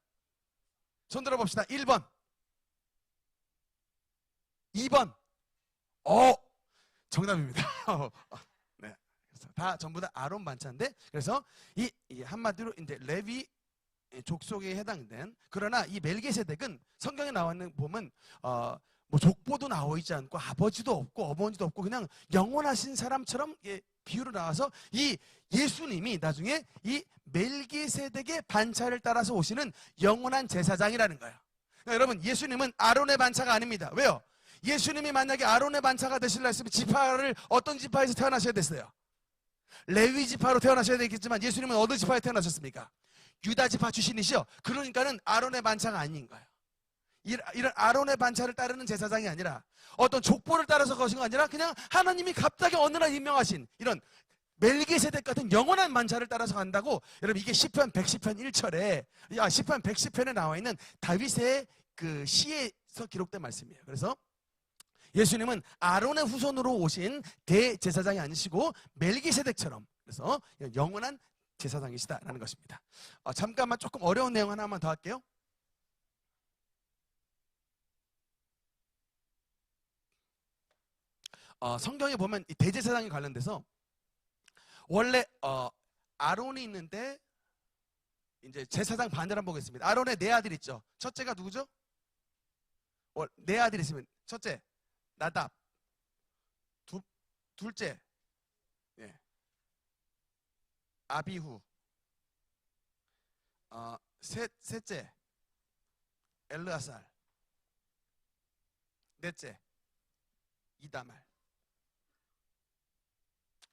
손 들어봅시다. 1번, 2번. 정답입니다. 네, 다 전부 다 아론 반차인데, 그래서 이 한마디로 이제 레위 족속에 해당된, 그러나 이 멜기세덱은 성경에 나와 있는 보면 뭐 족보도 나와 있지 않고 아버지도 없고 어머니도 없고 그냥 영원하신 사람처럼 비유로 나와서 이 예수님이 나중에 이 멜기세덱의 반차를 따라서 오시는 영원한 제사장이라는 거예요. 그러니까 여러분, 예수님은 아론의 반차가 아닙니다. 왜요? 예수님이 만약에 아론의 반차가 되시려 했으면 지파를 어떤 지파에서 태어나셔야 됐어요? 레위 지파로 태어나셔야 되겠지만, 예수님은 어느 지파에 태어나셨습니까? 유다 지파 출신이시요. 그러니까는 아론의 반차가 아닌 거예요. 이런 아론의 반차를 따르는 제사장이 아니라, 어떤 족보를 따라서 거신 거 아니라, 그냥 하나님이 갑자기 어느 날 임명하신 이런 멜기세덱 같은 영원한 반차를 따라서 간다고. 여러분, 이게 시편 110편 1절에 시편 110편에 나와 있는 다윗의 그 시에서 기록된 말씀이에요. 그래서 예수님은 아론의 후손으로 오신 대제사장이 아니시고 멜기세덱처럼, 그래서 영원한 제사장이시다라는 것입니다. 잠깐만 조금 어려운 내용 하나만 더 할게요. 성경에 보면 이 대제사장에 관련돼서 원래 아론이 있는데, 이제 제사장 반대를 한번 보겠습니다. 아론의 네 아들 있죠. 첫째가 누구죠? 네 아들 있으면 첫째 나답, 둘째 아비후, 셋째 엘르아살, 넷째 이다말.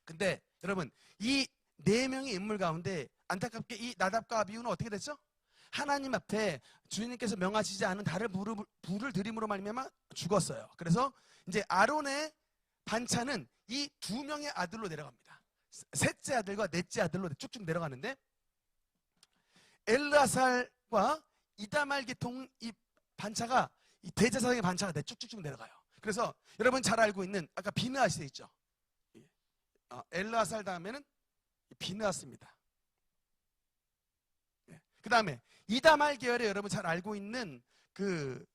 근데 여러분, 이 네 명의 인물 가운데 안타깝게 이 나답과 아비후는 어떻게 됐죠? 하나님 앞에 주님께서 명하시지 않은 달을 불을 들임으로 말미암아 죽었어요. 그래서 이제 아론의 반차는 이 두 명의 아들로 내려갑니다. 셋째 아들과 넷째 아들로 쭉쭉 내려가는데, 엘르아살과 이다말 계통 이 반차가 이 대제사장의 반차가 쭉쭉쭉 내려가요. 그래서 여러분 잘 알고 있는 아까 비느하스 있죠. 엘르아살 다음에는 비느하스입니다. 그 다음에 이다말 계열에 여러분 잘 알고 있는 그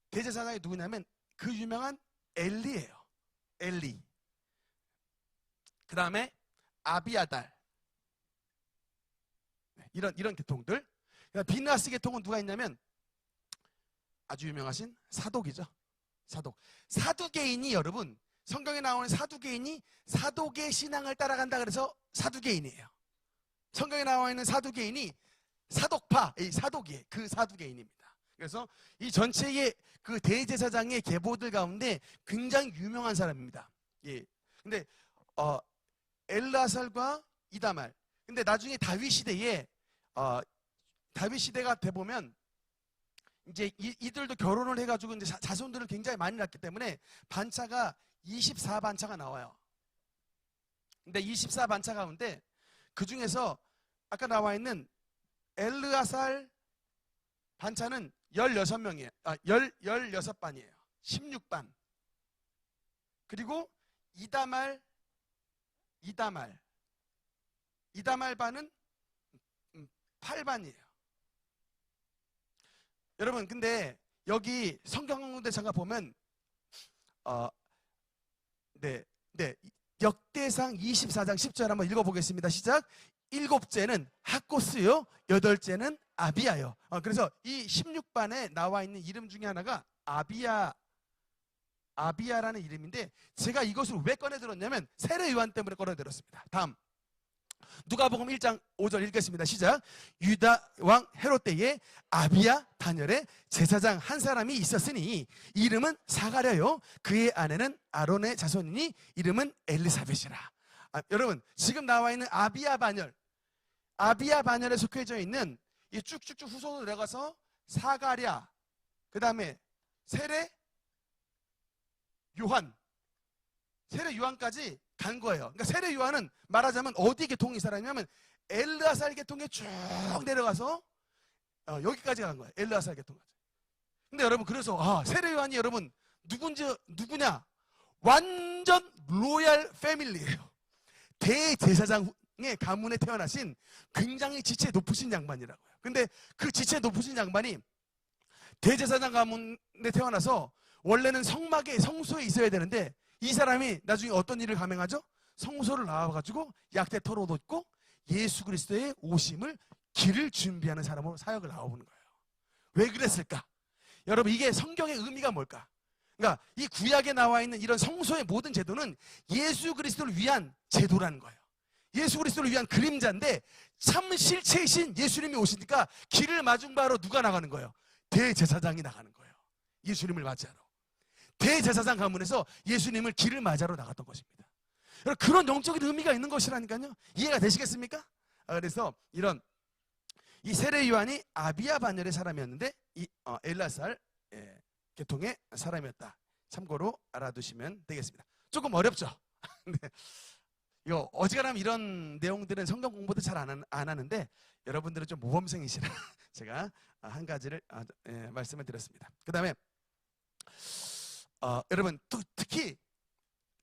대제사장이 누구냐면 그 유명한 엘리예요. 엘리. 그 다음에 아비아달. 이런 계통들. 비느하스 계통은 누가 있냐면 아주 유명하신 사독이죠. 사두개인이, 여러분 성경에 나오는 사두개인이 사독의 신앙을 따라간다 그래서 사두개인이에요. 성경에 나와 있는 사두개인이 사독파, 이 사독이에요. 그 사두개인입니다. 그래서 이 전체의 그 대제사장의 계보들 가운데 굉장히 유명한 사람입니다. 예. 근데 엘라살과 이다말. 근데 나중에 다윗 시대에 다윗 시대가 돼 보면 이제 이들도 결혼을 해가지고 이제 자손들을 굉장히 많이 낳기 때문에 반차가 24반차가 나와요. 근데 24반차 가운데 그 중에서 아까 나와 있는 엘르아살 반차는 16명이에요. 16반이에요. 16반. 그리고 이다말 반은 8반이에요. 여러분, 근데 여기 성경 가운데 잠깐 보면 네, 네. 역대상 24장 10절 한번 읽어보겠습니다. 시작. 일곱째는 학고스요, 여덟째는 아비야요. 그래서 이 16반에 나와 있는 이름 중에 하나가 아비야라는 이름인데, 제가 이것을 왜 꺼내들었냐면 세례 요한 때문에 꺼내들었습니다. 다음 누가복음 1장 5절 읽겠습니다. 시작. 유다 왕 헤롯 때에 아비야 다니엘의 제사장 한 사람이 있었으니 이름은 사가랴요, 그의 아내는 아론의 자손이니 이름은 엘리사벳이라. 여러분, 지금 나와 있는 아비야 바녀에 속해져 있는 이 쭉쭉쭉 후손으로 내려가서 사가랴, 그 다음에 세례 요한까지 간 거예요. 그러니까 세례 요한은 말하자면 어디 계통이 사람이냐면 엘르아살 계통에 쭉 내려가서 여기까지 간 거예요. 엘르아살 계통까지. 근데 여러분, 그래서 세례 요한이 여러분 누구냐? 완전 로얄 패밀리예요. 대제사장의 가문에 태어나신 굉장히 지체 높으신 양반이라고요. 근데 그 지체 높으신 양반이 대제사장 가문에 태어나서 원래는 성소에 있어야 되는데, 이 사람이 나중에 어떤 일을 감행하죠? 성소를 나와가지고 약대 털옷 입고 예수 그리스도의 오심을 길을 준비하는 사람으로 사역을 나와보는 거예요. 왜 그랬을까? 여러분, 이게 성경의 의미가 뭘까? 그러니까 이 구약에 나와 있는 이런 성소의 모든 제도는 예수 그리스도를 위한 제도라는 거예요. 예수 그리스도를 위한 그림자인데, 참 실체이신 예수님이 오시니까 길을 마중 바로 누가 나가는 거예요? 대제사장이 나가는 거예요. 예수님을 맞이하러. 대제사장 가문에서 예수님을 길을 맞이하러 나갔던 것입니다. 그런 영적인 의미가 있는 것이라니까요. 이해가 되시겠습니까? 그래서 이 세례 요한이 아비야 바녀의 사람이었는데 이 엘라살 계통의 사람이었다. 참고로 알아두시면 되겠습니다. 조금 어렵죠? 네. 이거 어지간하면 이런 내용들은 성경 공부도 잘 안 하는데, 여러분들은 좀 모범생이시라 제가 한 가지를 말씀을 드렸습니다. 그 다음에 여러분, 또 특히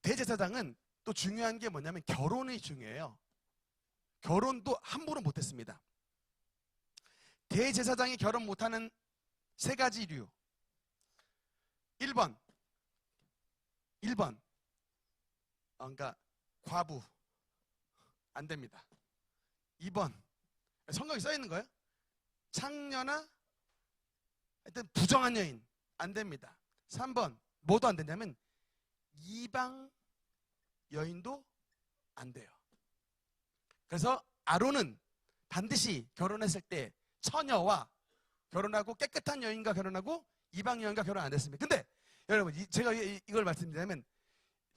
대제사장은 또 중요한 게 뭐냐면 결혼이 중요해요. 결혼도 함부로 못했습니다. 대제사장이 결혼 못하는 세 가지 이유. 1번 그러니까 과부, 안 됩니다. 2번, 성경에 써 있는 거예요. 창녀나 하여튼 부정한 여인, 안 됩니다. 3번, 뭐도 안 되냐면 이방 여인도 안 돼요. 그래서 아론은 반드시 결혼했을 때 처녀와 결혼하고 깨끗한 여인과 결혼하고 이방 여인과 결혼 안 했습니다. 근데 여러분, 제가 이걸 말씀드리자면,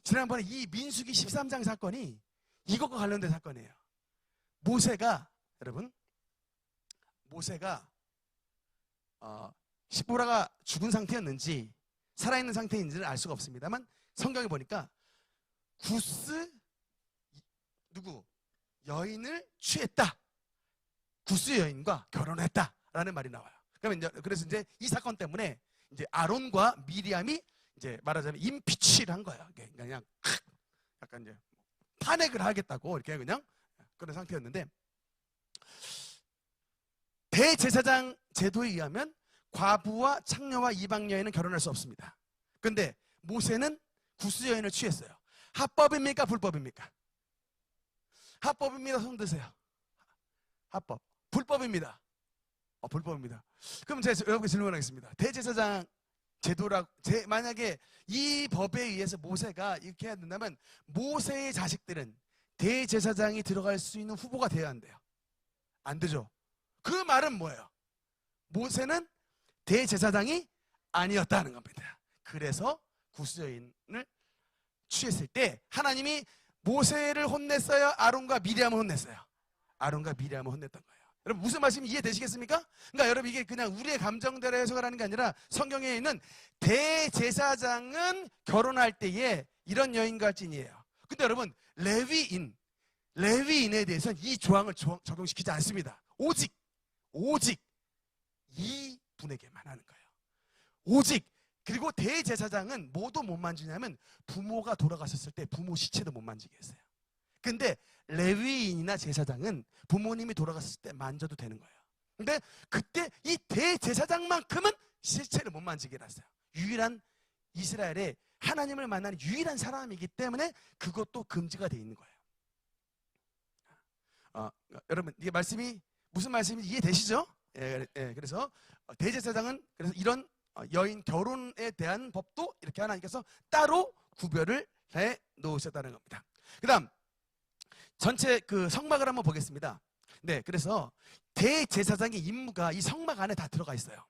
지난번에 이 민수기 13장 사건이 이것과 관련된 사건이에요. 모세가 시보라가 죽은 상태였는지 살아있는 상태인지는 알 수가 없습니다만, 성경에 보니까 구스 여인을 취했다. 구스 여인과 결혼했다라는 말이 나와요. 그래서 이제 이 사건 때문에 이제 아론과 미리암이 이제 말하자면 임피치를 한 거예요. 그냥 약간 이제 탄핵을 하겠다고 이렇게 그냥 그런 상태였는데, 대제사장 제도에 의하면 과부와 창녀와 이방 여인은 결혼할 수 없습니다. 근데 모세는 구스 여인을 취했어요. 합법입니까? 불법입니까? 합법입니다. 손 드세요. 합법. 불법입니다. 불법입니다. 그럼 제가 여러분께 질문하겠습니다. 대제사장 만약에 이 법에 의해서 모세가 이렇게 해야 된다면, 모세의 자식들은 대제사장이 들어갈 수 있는 후보가 되어야 한대요. 안 되죠. 그 말은 뭐예요? 모세는 대제사장이 아니었다는 겁니다. 그래서 구스 여인을 취했을 때 하나님이 모세를 혼냈어요? 아론과 미리암을 혼냈어요? 아론과 미리암을 혼냈던 거예요. 여러분, 무슨 말씀이 이해되시겠습니까? 그러니까 여러분, 이게 그냥 우리의 감정대로 해석을 하는 게 아니라 성경에 있는 대제사장은 결혼할 때에 이런 여인과 할진이에요. 근데 여러분, 레위인에 대해서는 이 조항을 적용시키지 않습니다. 오직 이 분에게만 하는 거예요. 오직. 그리고 대제사장은 뭐도 못 만지냐면 부모가 돌아가셨을 때 부모 시체도 못 만지게 했어요. 근데 레위인이나 제사장은 부모님이 돌아갔을 때 만져도 되는 거예요. 근데 그때 이 대제사장만큼은 시체를 못 만지게 했어요. 유일한 이스라엘의 하나님을 만나는 유일한 사람이기 때문에 그것도 금지가 되어 있는 거예요. 여러분 이게 말씀이 무슨 말씀인지 이해되시죠? 그래서 대제사장은 그래서 이런 여인 결혼에 대한 법도 이렇게 하나님께서 따로 구별을 해 놓으셨다는 겁니다. 그 다음 전체 그 성막을 한번 보겠습니다. 네, 그래서 대제사장의 임무가 이 성막 안에 다 들어가 있어요.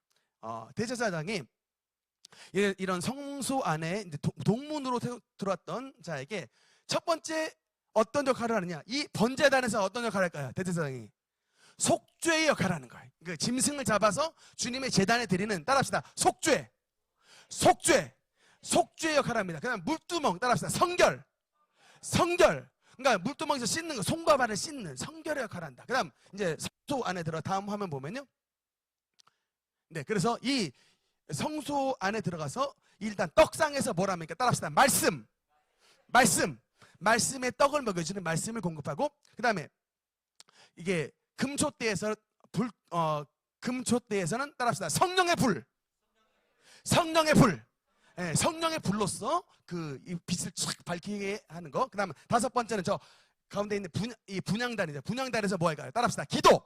대제사장이 이런 성소 안에 이제 동문으로 들어왔던 자에게 첫 번째 어떤 역할을 하느냐, 이 번제단에서 어떤 역할을 할까요? 대제사장이 속죄의 역할을 하는 거예요. 그 짐승을 잡아서 주님의 제단에 드리는, 따라합시다, 속죄의 역할을 합니다. 그다음 물두멍, 따라합시다, 성결. 그러니까 물두멍에서 씻는 거, 손과 발을 씻는 성결의 역할을 한다. 그 다음 이제 성소 안에 들어 다음 화면 보면요. 네, 그래서 이 성소 안에 들어가서 일단 떡상에서 뭘 합니까? 따라합시다. 말씀의 떡을 먹여주는 말씀을 공급하고, 그 다음에 이게 금초대에서는 따라합시다. 성령의 불로서 그 빛을 촥 밝히게 하는 거. 그 다음 다섯 번째는 저 가운데 있는 이 분향단이죠. 분향단에서 뭐 할까요? 따라합시다. 기도.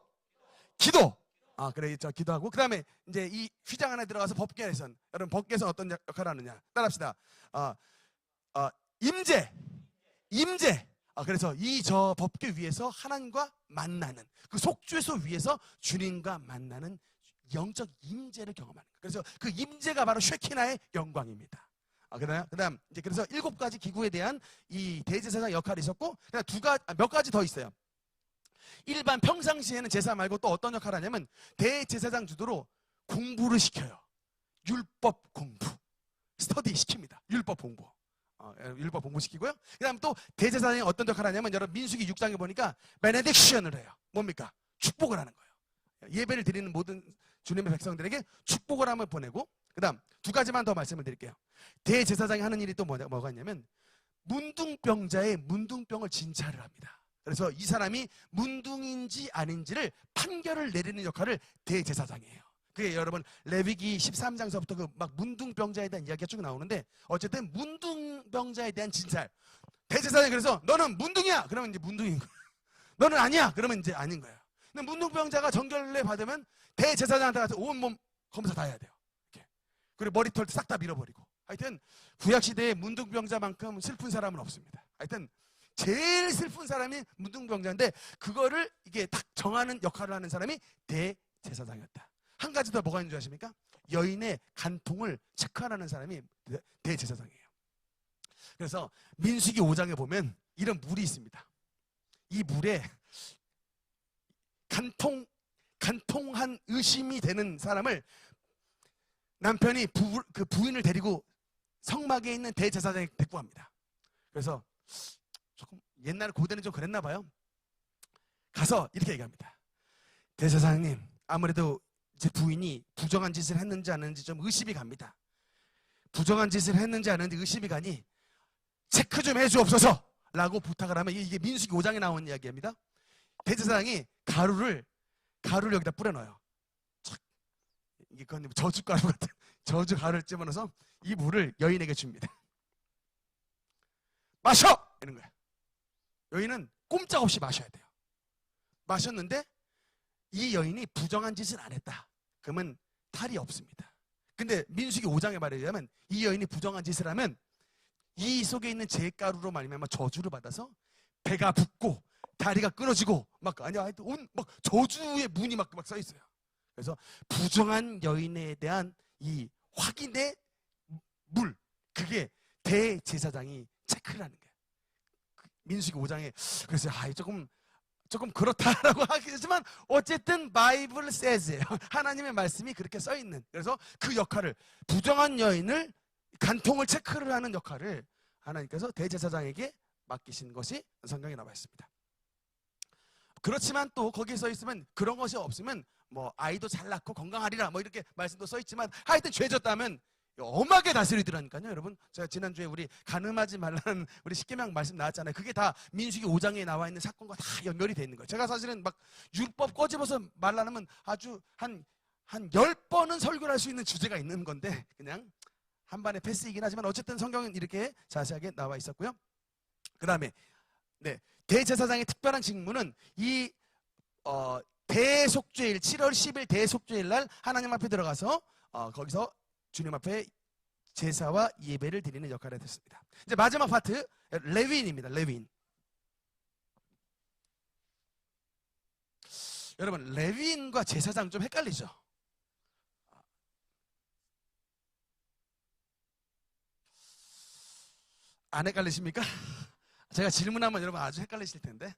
그래, 저 기도하고, 그 다음에 이제 이 휘장 안에 들어가서 법궤에선, 여러분 법궤에선 어떤 역할을 하느냐? 따라합시다. 임재. 그래서 이 저 법궤 위에서 하나님과 만나는, 그 속죄소 위에서 주님과 만나는 영적 임재를 경험하는 거예요. 그래서 그 임재가 바로 쉐키나의 영광입니다. 그다음 이제 그래서 7가지 기구에 대한 이 대제사장 역할이 있었고, 그다음 몇 가지 더 있어요. 일반 평상시에는 제사 말고 또 어떤 역할을 하냐면 대제사장 주도로 공부를 시켜요. 율법 공부, 스터디 시킵니다. 율법 공부 시키고요. 그 다음 또 대제사장이 어떤 역할을 하냐면, 여러분 민수기 6장에 보니까 베네딕션을 해요. 뭡니까? 축복을 하는 거예요. 예배를 드리는 모든 주님의 백성들에게 축복을 한번 보내고, 그 다음 2가지만 더 말씀을 드릴게요. 대제사장이 하는 일이 또 뭐가 있냐면 문둥병자의 문둥병을 진찰을 합니다. 그래서 이 사람이 문둥인지 아닌지를 판결을 내리는 역할을 대제사장이 해요. 그게 여러분 레위기 13장서부터 그 막 문둥병자에 대한 이야기가 쭉 나오는데, 어쨌든 문둥병자에 대한 진찰, 대제사장이 그래서 너는 문둥이야 그러면 이제 문둥인 거예요. 너는 아니야 그러면 이제 아닌 거예요. 근데 문둥병자가 정결례 받으면 대제사장한테 가서 온몸 검사 다 해야 돼요. 이렇게. 그리고 머리털 싹 다 밀어버리고. 하여튼 구약시대에 문둥병자만큼 슬픈 사람은 없습니다. 하여튼 제일 슬픈 사람이 문둥병자인데, 그거를 이게 딱 정하는 역할을 하는 사람이 대제사장이었다. 한 가지 더 뭐가 있는 줄 아십니까? 여인의 간통을 체크하는 사람이 대제사장이에요. 그래서 민수기 5장에 보면 이런 물이 있습니다. 이 물에 간통한 의심이 되는 사람을 남편이 그 부인을 데리고 성막에 있는 대제사장에 데리고 갑니다. 그래서 조금 옛날 고대는 좀 그랬나 봐요. 가서 이렇게 얘기합니다. 대제사장님, 아무래도 제 부인이 부정한 짓을 했는지 안 했는지 좀 의심이 갑니다. 부정한 짓을 했는지 안 했는지 의심이 가니 체크 좀 해주옵소서 라고 부탁을 하면, 이게 민수기 5장에 나온 이야기입니다. 대제사장이 가루를 여기다 뿌려넣어요. 이게 그건 저주가루 같은 저주 가루를 집어넣어서 이 물을 여인에게 줍니다. 마셔! 이런 거야. 여인은 꼼짝없이 마셔야 돼요. 마셨는데 이 여인이 부정한 짓을 안 했다. 그러면 탈이 없습니다. 근데 민수기 5장에 말하자면 이 여인이 부정한 짓을 하면 이 속에 있는 잿가루로 말미암아 저주를 받아서 배가 붓고 다리가 끊어지고 하여튼 막 저주의 문이 막 써 있어요. 그래서 부정한 여인에 대한 이 확인의 물, 그게 대제사장이 체크를 하는 거예요. 민수기 5장에. 그래서 조금 그렇다라고 하겠지만 어쨌든 바이블 says예요. 하나님의 말씀이 그렇게 써 있는. 그래서 그 역할을, 부정한 여인을 간통을 체크를 하는 역할을 하나님께서 대제사장에게 맡기신 것이 성경에 나와 있습니다. 그렇지만 또 거기에 써 있으면, 그런 것이 없으면 뭐 아이도 잘 낳고 건강하리라 뭐 이렇게 말씀도 써 있지만, 하여튼 죄졌다면 엄하게 다스리더라니까요. 여러분, 제가 지난주에 우리 가늠하지 말라는 우리 십계명 말씀 나왔잖아요. 그게 다 민수기 5장에 나와 있는 사건과 다 연결이 돼 있는 거예요. 제가 사실은 막 율법 꼬집어서 말하면 아주 한 10번은 설교를 할 수 있는 주제가 있는 건데, 그냥 한반의 패스이긴 하지만 어쨌든 성경은 이렇게 자세하게 나와 있었고요. 그 다음에 네, 대제사장의 특별한 직무는 이 대속죄일 7월 10일 대속죄일 날 하나님 앞에 들어가서 거기서 주님 앞에 제사와 예배를 드리는 역할을 했습니다. 이제 마지막 파트 레위인입니다. 레위인. 여러분 레위인과 제사장 좀 헷갈리죠? 안 헷갈리십니까? 제가 질문하면 여러분 아주 헷갈리실 텐데.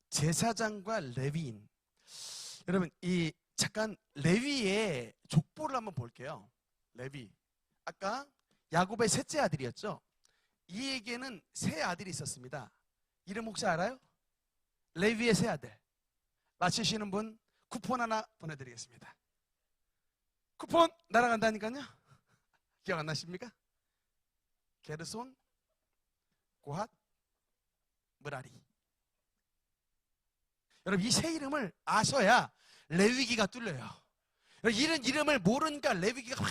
제사장과 레위인. 여러분 이 잠깐 레위의 족보를 한번 볼게요. 레위. 아까 야곱의 셋째 아들이었죠. 이에게는 세 아들이 있었습니다. 이름 혹시 알아요? 레위의 세 아들. 맞히시는 분 쿠폰 하나 보내드리겠습니다. 쿠폰 날아간다니까요. 기억 안 나십니까? 게르손, 고핫, 므라리. 여러분 이 세 이름을 아셔야 레위기가 뚫려요. 이런 이름을 모르니까 레위기가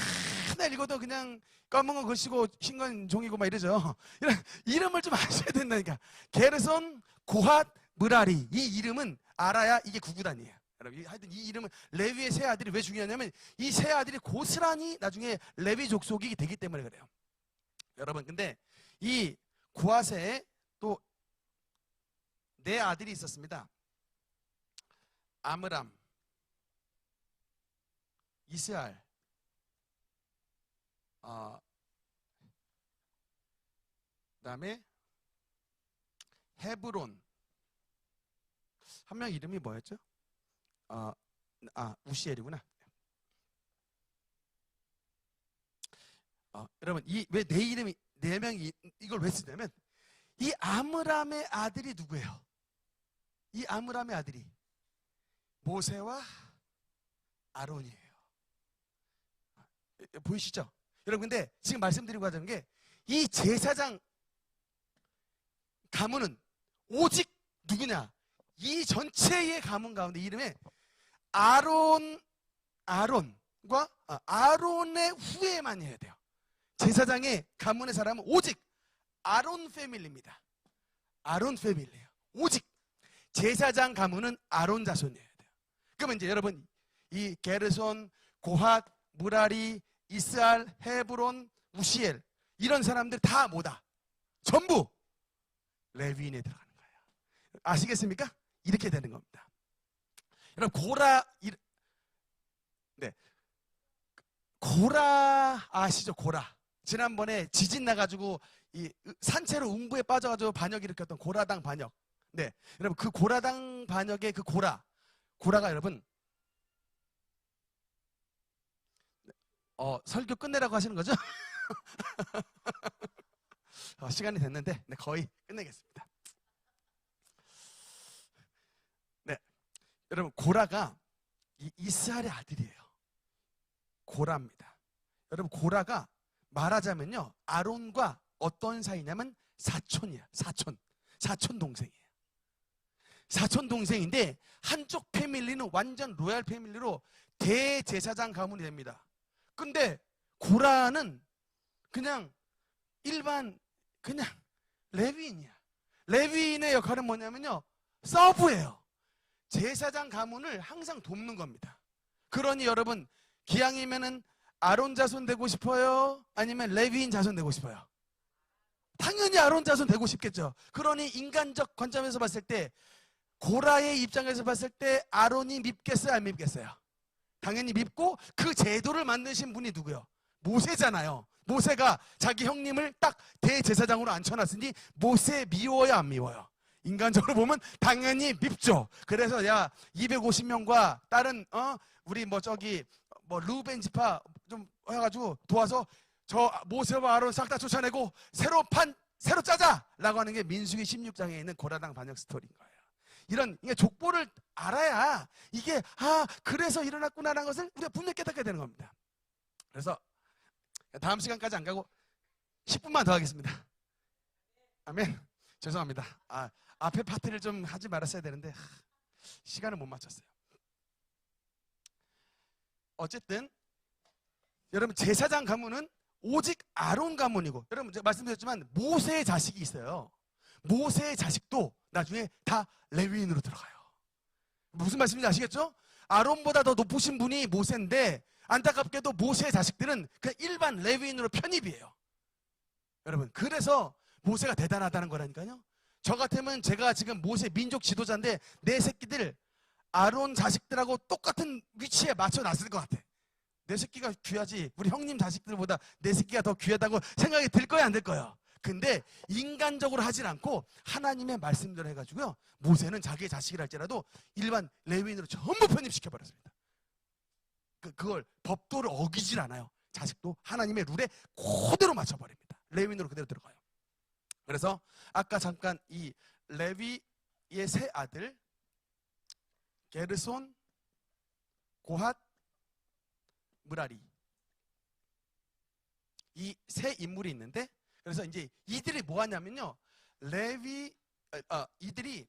하나 읽어도 그냥 검은 거 글씨고 흰건 종이고 막 이러죠. 이런 이름을 좀 아셔야 된다니까. 게르손, 고핫, 므라리. 이 이름은 알아야 이게 구구단이에요. 여러분 하여튼 이 이름은 레위의 세 아들이 왜 중요하냐면 이 세 아들이 고스란히 나중에 레위 족속이 되기 때문에 그래요. 여러분 근데 이 고핫에 또 네 아들이 있었습니다. 아므람, 이스알, 그다음에 헤브론. 한 명 이름이 뭐였죠? 우시엘이구나. 여러분 이 왜 내 이름이 네 명이 이걸 왜 쓰냐면 이 아므람의 아들이 누구예요? 이 아므람의 아들이 모세와 아론이에요. 보이시죠? 여러분 근데 지금 말씀드리고 하자는 게 이 제사장 가문은 오직 누구냐? 이 전체의 가문 가운데 이름에 아론과 아론의 후예만 해야 돼요. 제사장의 가문의 사람은 오직 아론 패밀리입니다. 아론 패밀리예요. 오직 제사장 가문은 아론 자손이어야 돼요. 그러면 이제 여러분 이 게르손, 고핫, 므라리, 이스알, 헤브론, 우시엘 이런 사람들 다 뭐다? 전부 레위인에 들어가는 거예요. 아시겠습니까? 이렇게 되는 겁니다. 여러분 고라 아시죠? 고라. 지난번에 지진 나가지고 이 산채로 음부에 빠져가지고 반역 일으켰던 고라당 반역. 네, 여러분 그 고라당 반역의 그 고라가 여러분 설교 끝내라고 하시는 거죠? 시간이 됐는데 네, 거의 끝내겠습니다. 네, 여러분 고라가 이스라엘의 아들이에요. 고라입니다. 여러분 고라가 말하자면요 아론과 어떤 사이냐면 사촌이야. 사촌 동생이에요. 사촌 동생인데 한쪽 패밀리는 완전 로얄 패밀리로 대제사장 가문이 됩니다. 근데 고라는 그냥 일반 그냥 레위인이야. 레위인의 역할은 뭐냐면요 서브예요. 제사장 가문을 항상 돕는 겁니다. 그러니 여러분 기왕이면은 아론 자손 되고 싶어요? 아니면 레위인 자손 되고 싶어요? 당연히 아론 자손 되고 싶겠죠. 그러니 인간적 관점에서 봤을 때 고라의 입장에서 봤을 때 아론이 밉겠어요? 안 밉겠어요? 당연히 밉고 그 제도를 만드신 분이 누구요? 모세잖아요. 모세가 자기 형님을 딱 대제사장으로 앉혀놨으니 모세 미워요? 안 미워요? 인간적으로 보면 당연히 밉죠. 그래서 야 250명과 다른 우리 루벤 지파 좀 해가지고 도와서 저 모세와 아론 싹 다 쫓아내고 새로 짜자! 라고 하는 게 민수기 16장에 있는 고라당 반역 스토리인 거예요. 이런 족보를 알아야 이게 그래서 일어났구나라는 것을 우리가 분명히 깨닫게 되는 겁니다. 그래서 다음 시간까지 안 가고 10분만 더 하겠습니다. 아멘. 죄송합니다. 앞에 파트를 좀 하지 말았어야 되는데 시간을 못 맞췄어요. 어쨌든 여러분 제사장 가문은 오직 아론 가문이고, 여러분 제가 말씀드렸지만 모세의 자식이 있어요. 모세의 자식도 나중에 다 레위인으로 들어가요. 무슨 말씀인지 아시겠죠? 아론보다 더 높으신 분이 모세인데 안타깝게도 모세의 자식들은 그냥 일반 레위인으로 편입이에요. 여러분, 그래서 모세가 대단하다는 거라니까요. 저 같으면 제가 지금 모세 민족 지도자인데 내 새끼들 아론 자식들하고 똑같은 위치에 맞춰놨을 것 같아. 내 새끼가 귀하지, 우리 형님 자식들보다 내 새끼가 더 귀하다고 생각이 들 거야, 안 들 거야? 근데 인간적으로 하질 않고 하나님의 말씀대로 해가지고요, 모세는 자기의 자식이랄지라도 일반 레위인으로 전부 편입시켜버렸습니다. 그걸 법도를 어기질 않아요. 자식도 하나님의 룰에 그대로 맞춰버립니다. 레위인으로 그대로 들어가요. 그래서 아까 잠깐 이 레위의 세 아들 게르손, 고핫, 무라리, 이 세 인물이 있는데, 그래서 이제 이들이 뭐 하냐면요, 이들이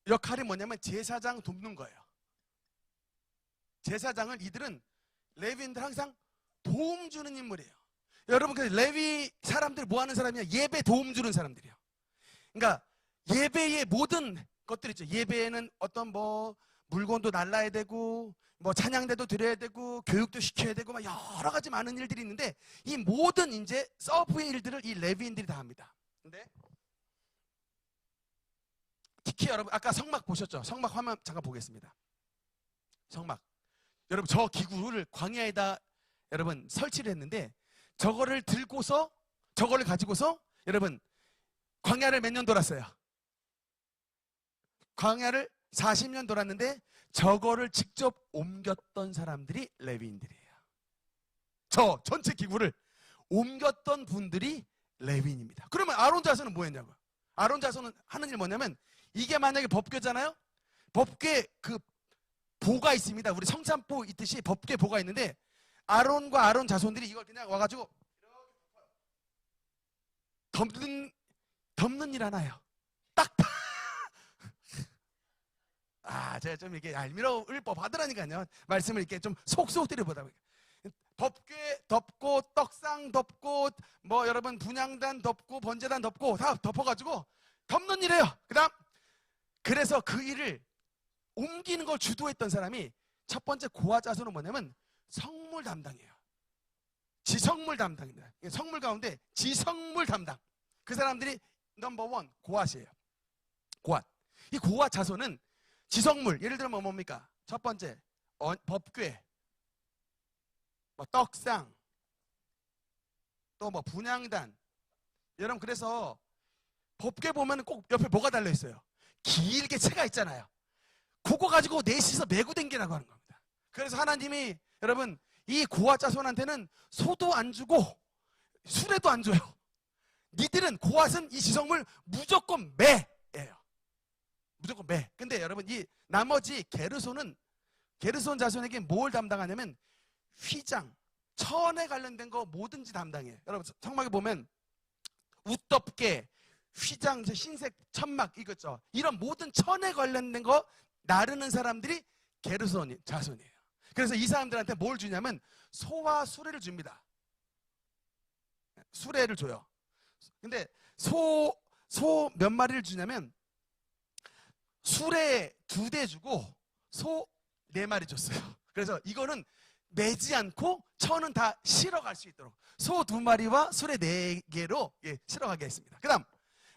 역할이 뭐냐면 제사장 돕는 거예요. 제사장을 이들은 레위인들 항상 도움 주는 인물이에요. 여러분, 그 레위 사람들 뭐 하는 사람이냐? 예배 도움 주는 사람들이에요. 그러니까 예배의 모든 것들 있죠. 예배에는 어떤 뭐 물건도 날라야 되고, 뭐 찬양대도 드려야 되고, 교육도 시켜야 되고, 막 여러 가지 많은 일들이 있는데, 이 모든 이제 서브의 일들을 이 레위인들이 다 합니다. 근데 특히 여러분 아까 성막 보셨죠? 성막 화면 잠깐 보겠습니다. 성막. 여러분 저 기구를 광야에다 여러분 설치를 했는데, 저거를 가지고서 여러분 광야를 몇 년 돌았어요? 광야를 40년 돌았는데 저거를 직접 옮겼던 사람들이 레위인들이에요. 저 전체 기구를 옮겼던 분들이 레위인입니다. 그러면 아론 자손은 뭐 했냐고요? 아론 자손은 하는 일 뭐냐면, 이게 만약에 법궤잖아요? 법궤 그 보가 있습니다. 우리 성찬보 있듯이 법궤 보가 있는데, 아론과 아론 자손들이 이걸 그냥 와가지고 덮는 일 하나요. 딱 제가 좀 이렇게 얄미울 법하더라니까요. 말씀을 이렇게 좀 속속 들여보다 보니까. 법궤 덮고, 떡상 덮고, 뭐 여러분 분향단 덮고, 번제단 덮고, 다 덮어가지고 덮는 일이에요. 그래서 그 일을 옮기는 걸 주도했던 사람이 첫 번째 고아 자손은 뭐냐면 성물 담당이에요. 지성물 담당입니다. 성물 가운데 지성물 담당. 그 사람들이 넘버원 고앗이에요. 고앗. 이 고앗 자손은 지성물, 예를 들면 뭡니까? 첫 번째 법궤, 뭐 떡상, 또 뭐 분향단. 여러분 그래서 법궤 보면 꼭 옆에 뭐가 달려 있어요? 길게 채가 있잖아요. 그거 가지고 넷이서 메고 댕기라고 하는 겁니다. 그래서 하나님이 여러분 이 고앗 자손한테는 소도 안 주고 수레도 안 줘요. 니들은 고앗은 이 지성물 무조건 매예요. 무조건 매. 근데 여러분 이 나머지 게르손 자손에게 뭘 담당하냐면 휘장, 천에 관련된 거 뭐든지 담당해요. 여러분 성막에 보면 웃덮개, 휘장, 흰색 천막 이거 있죠. 이런 모든 천에 관련된 거 나르는 사람들이 게르손 자손이에요. 그래서 이 사람들한테 뭘 주냐면 소와 수레를 줍니다. 수레를 줘요. 근데 소 몇 마리를 주냐면 수레 2대 주고 소 4마리 줬어요. 그래서 이거는 매지 않고 천은 다 실어 갈 수 있도록 소 2마리와 수레 4개로 실어가게 했습니다. 그 다음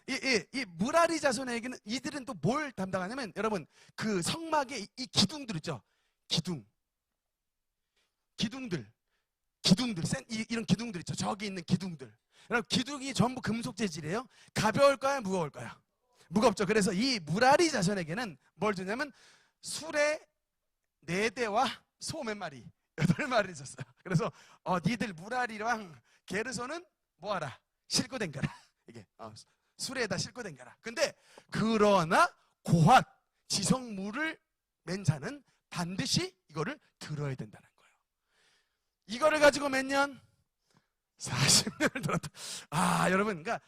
이 무라리 자손에게는 이들은 또 뭘 담당하냐면, 여러분 그 성막에 이 기둥들 있죠. 기둥들 이런 기둥들 있죠. 저기 있는 기둥들. 여러분 기둥이 전부 금속 재질이에요. 가벼울까요? 무거울까요? 무겁죠. 그래서 이 무라리 자손에게는 뭘 주냐면 수레 4대와 소 몇 마리? 8마리를 줬어요. 그래서 니들 무라리랑 게르손은 뭐하라? 싣고 댕겨라. 이게 수레에다 싣고 댕겨라. 근데 그러나 고앗 지성물을 맨 자는 반드시 이거를 들어야 된다는 거예요. 이거를 가지고 몇 년? 40년을 들었다. 여러분, 그러니까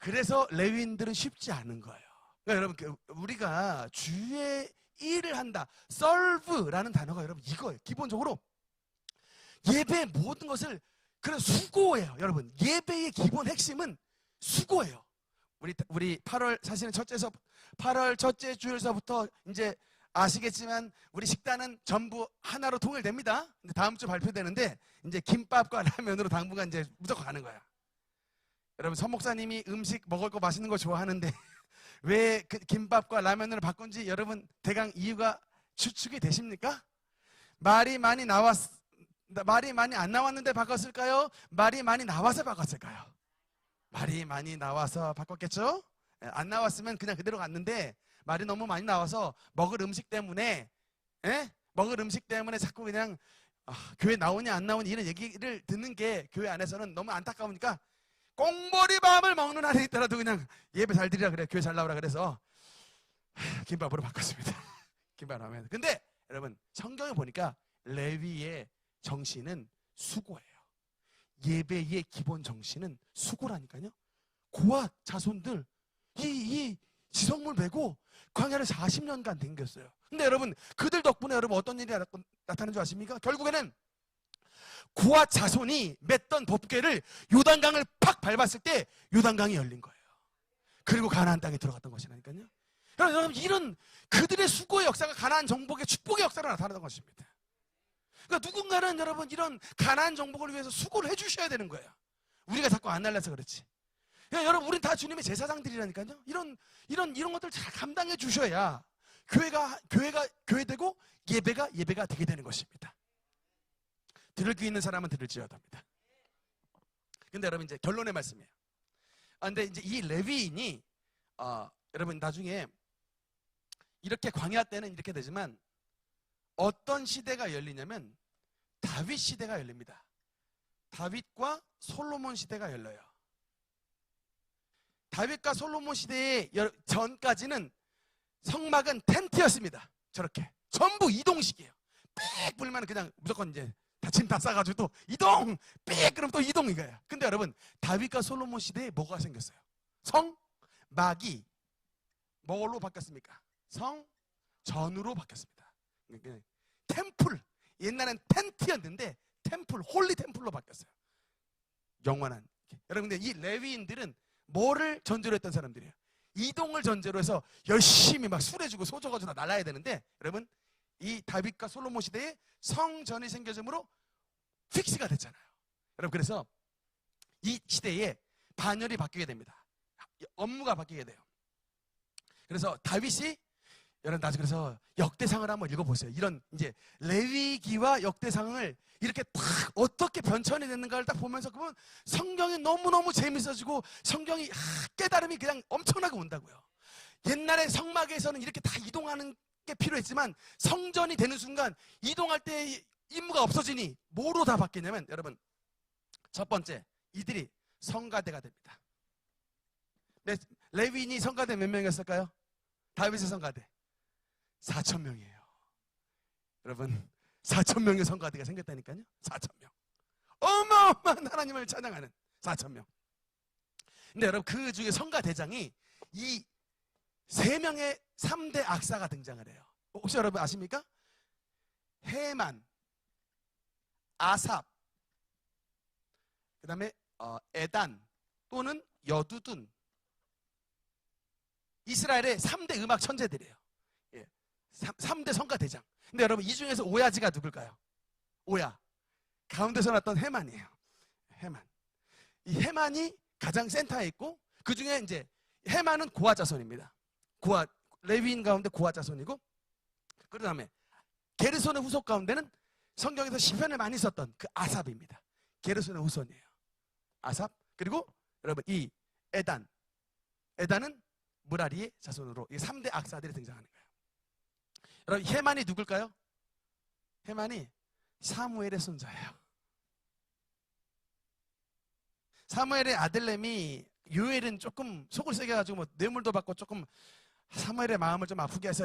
그래서 레위인들은 쉽지 않은 거예요. 그러니까 여러분, 우리가 주의 일을 한다, serve라는 단어가 여러분 이거예요. 기본적으로 예배의 모든 것을, 그런 수고예요. 여러분, 예배의 기본 핵심은 수고예요. 우리 8월 사실은 8월 첫째 주일서부터 이제 아시겠지만 우리 식단은 전부 하나로 통일됩니다. 근데 다음 주 발표되는데 이제 김밥과 라면으로 당분간 이제 무조건 가는 거야. 여러분, 선 목사님이 음식 먹을 거 맛있는 거 좋아하는데 왜 그 김밥과 라면으로 바꾼지 여러분 대강 이유가 추측이 되십니까? 말이 많이 안 나왔는데 바꿨을까요? 말이 많이 나와서 바꿨을까요? 말이 많이 나와서 바꿨겠죠? 안 나왔으면 그냥 그대로 갔는데 말이 너무 많이 나와서 먹을 음식 때문에 자꾸 그냥 교회 나오냐 안 나오냐 이런 얘기를 듣는 게 교회 안에서는 너무 안타까우니까 꽁보리밥을 먹는 한이 있더라도 그냥 예배 잘 드리라 그래, 교회 잘 나오라 그래서 김밥으로 바꿨습니다. 김밥 라면. 근데 여러분, 성경에 보니까 레위의 정신은 수고예요. 예배의 기본 정신은 수고라니까요. 고아 자손들 이 지성물 메고 광야를 40년간 댕겼어요. 근데 여러분, 그들 덕분에 여러분 어떤 일이 나타나는 줄 아십니까? 결국에는 고아 자손이 맸던 법궤를 요단강을 팍 밟았을 때 요단강이 열린 거예요. 그리고 가나안 땅에 들어갔던 것이라니까요. 여러분, 이런 그들의 수고의 역사가 가나안 정복의 축복의 역사로 나타나는 것입니다. 그러니까 누군가는 여러분 이런 가나안 정복을 위해서 수고를 해주셔야 되는 거예요. 우리가 자꾸 안 날라서 그렇지. 그러니까 여러분, 우린 다 주님의 제사장들이라니까요. 이런 것들 잘 감당해 주셔야 교회가 교회되고 예배가 되게 되는 것입니다. 들을 귀 있는 사람은 들을지어다입니다. 근데 여러분, 이제 결론의 말씀이에요. 근데 이제 이 레위인이 여러분 나중에 이렇게 광야 때는 이렇게 되지만 어떤 시대가 열리냐면 다윗 시대가 열립니다. 다윗과 솔로몬 시대가 열려요. 다윗과 솔로몬 시대의 전까지는 성막은 텐트였습니다. 저렇게 전부 이동식이에요. 빽 불면 그냥 무조건 이제 짐 다 싸가지고 또 이동, 빽 그럼 또 이동 이거예요. 근데 여러분, 다윗과 솔로몬 시대에 뭐가 생겼어요? 성막이 뭘로 바뀌었습니까? 성전으로 바뀌었습니다. 템플, 옛날엔 텐트였는데 템플, 홀리 템플로 바뀌었어요. 영원한. 여러분들, 이 레위인들은 뭐를 전제로 했던 사람들이에요? 이동을 전제로 해서 열심히 막 술해주고 소저가지고 날라야 되는데, 여러분, 이 다윗과 솔로몬 시대에 성전이 생겨짐으로 픽스가 됐잖아요. 여러분, 그래서 이 시대에 반열이 바뀌게 됩니다. 업무가 바뀌게 돼요. 그래서 다윗이, 여러분 나중에 그래서 역대상을 한번 읽어보세요. 이런 이제 레위기와 역대상을 이렇게 딱 어떻게 변천이 됐는가를 딱 보면서 그러면 성경이 너무너무 재밌어지고 성경이 깨달음이 그냥 엄청나게 온다고요. 옛날에 성막에서는 이렇게 다 이동하는 게 필요했지만 성전이 되는 순간 이동할 때 임무가 없어지니 뭐로 다 바뀌냐면, 여러분, 첫 번째, 이들이 성가대가 됩니다. 레위인이 성가대 몇 명이었을까요? 다윗의 성가대 4,000명이에요. 여러분, 4,000명의 성가대가 생겼다니까요. 4,000명. 어마어마한 하나님을 찬양하는 4,000명. 근데 여러분, 그 중에 성가대장이 이 3명의 3대 악사가 등장을 해요. 혹시 여러분 아십니까? 헤만, 아삽, 그 다음에 에단 또는 여두둔. 이스라엘의 3대 음악 천재들이에요. 3대 성가대장. 근데 여러분, 이 중에서 오야지가 누굴까요? 오야. 가운데서 났던 헤만이에요. 헤만. 이 헤만이 가장 센터에 있고, 그 중에 이제 헤만은 고아 자손입니다. 레위인 가운데 고아 자손이고, 그 다음에 게르손의 후손 가운데는 성경에서 시편을 많이 썼던 그 아삽입니다. 게르손의 후손이에요. 아삽. 그리고 여러분, 이 에단은 무라리의 자손으로 이 3대 악사들이 등장하는 거예요. 여러분, 헤만이 누굴까요? 헤만이 사무엘의 손자예요. 사무엘의 아들내미 요엘은 조금 속을 세게 가지고 뭐 뇌물도 받고 조금 사무엘의 마음을 좀 아프게 해서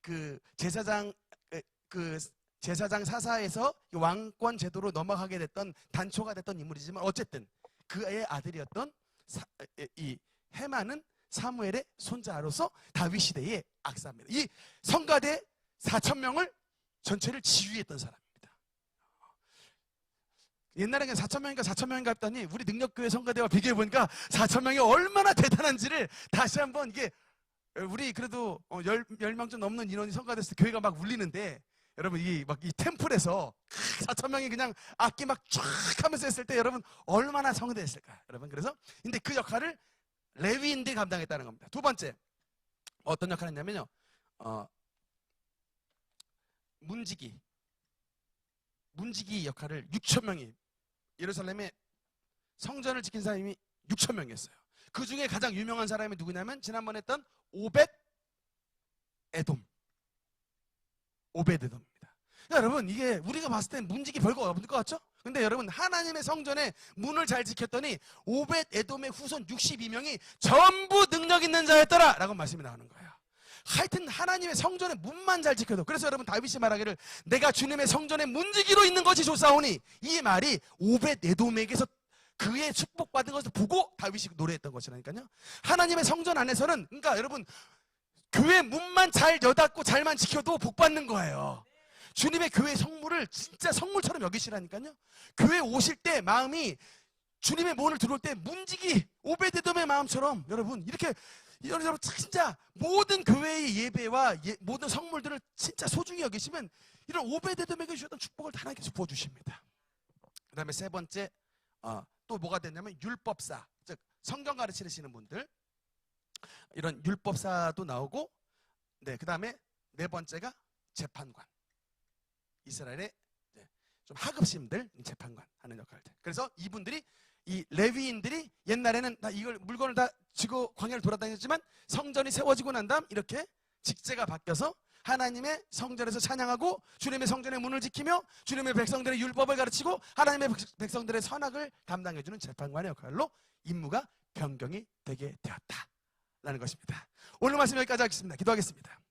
그 제사장 사사에서 왕권 제도로 넘어가게 됐던 단초가 됐던 인물이지만, 어쨌든 그의 아들이었던 이 헤마는 사무엘의 손자로서 다윗 시대의 악사입니다. 이 성가대 4,000명을 전체를 지휘했던 사람입니다. 옛날에는 4,000명인가 4,000명인가 했더니 우리 능력교회 성가대와 비교해보니까 4,000명이 얼마나 대단한지를 다시 한번 이게 우리 그래도 10명 좀 넘는 인원이 성가됐을 때 교회가 막 울리는데 여러분 이 템플에서 4,000명이 그냥 악기 막 쫙 하면서 했을 때 여러분 얼마나 성대했을까요? 여러분 그래서 근데 그 역할을 레위인들이 감당했다는 겁니다. 두 번째 어떤 역할을 했냐면요. 문지기 역할을 6,000명이 예루살렘에 성전을 지킨 사람이 6,000명이었어요. 그 중에 가장 유명한 사람이 누구냐면 지난번에 했던 오벳에돔입니다. 여러분 이게 우리가 봤을 땐 문지기 별거 없을 것 같죠? 근데 여러분 하나님의 성전에 문을 잘 지켰더니 오벳에돔의 후손 62명이 전부 능력 있는 자였더라 라고 말씀이 나오는 거예요. 하여튼 하나님의 성전의 문만 잘 지켜도 그래서 여러분 다윗이 말하기를 내가 주님의 성전의 문지기로 있는 것이 좋사오니 이 말이 오벳에돔에게서 그의 축복받은 것을 보고 다윗이 노래했던 것이라니까요. 하나님의 성전 안에서는 그러니까 여러분 교회 문만 잘 여닫고 잘만 지켜도 복받는 거예요. 주님의 교회 성물을 진짜 성물처럼 여기시라니까요. 교회 오실 때 마음이 주님의 문을 들어올 때 문지기 오벳에돔의 마음처럼 여러분 이렇게 여러분 진짜 모든 교회의 예배와 모든 성물들을 진짜 소중히 여기시면 이런 오벳에돔에게 주셨던 축복을 하나님께서 부어주십니다. 그 다음에 세 번째 또 뭐가 됐냐면 율법사, 즉 성경 가르치시는 분들 이런 율법사도 나오고 그 다음에 네 번째가 재판관, 이스라엘의 좀 하급심들 재판관 하는 역할들. 그래서 이분들이 이 레위인들이 옛날에는 다 이걸 물건을 다 지고 광야를 돌아다녔지만 성전이 세워지고 난 다음 이렇게 직제가 바뀌어서 하나님의 성전에서 찬양하고 주님의 성전의 문을 지키며 주님의 백성들의 율법을 가르치고 하나님의 백성들의 선악을 감당해주는 재판관의 역할로 임무가 변경이 되게 되었다라는 것입니다. 오늘 말씀 여기까지 하겠습니다. 기도하겠습니다.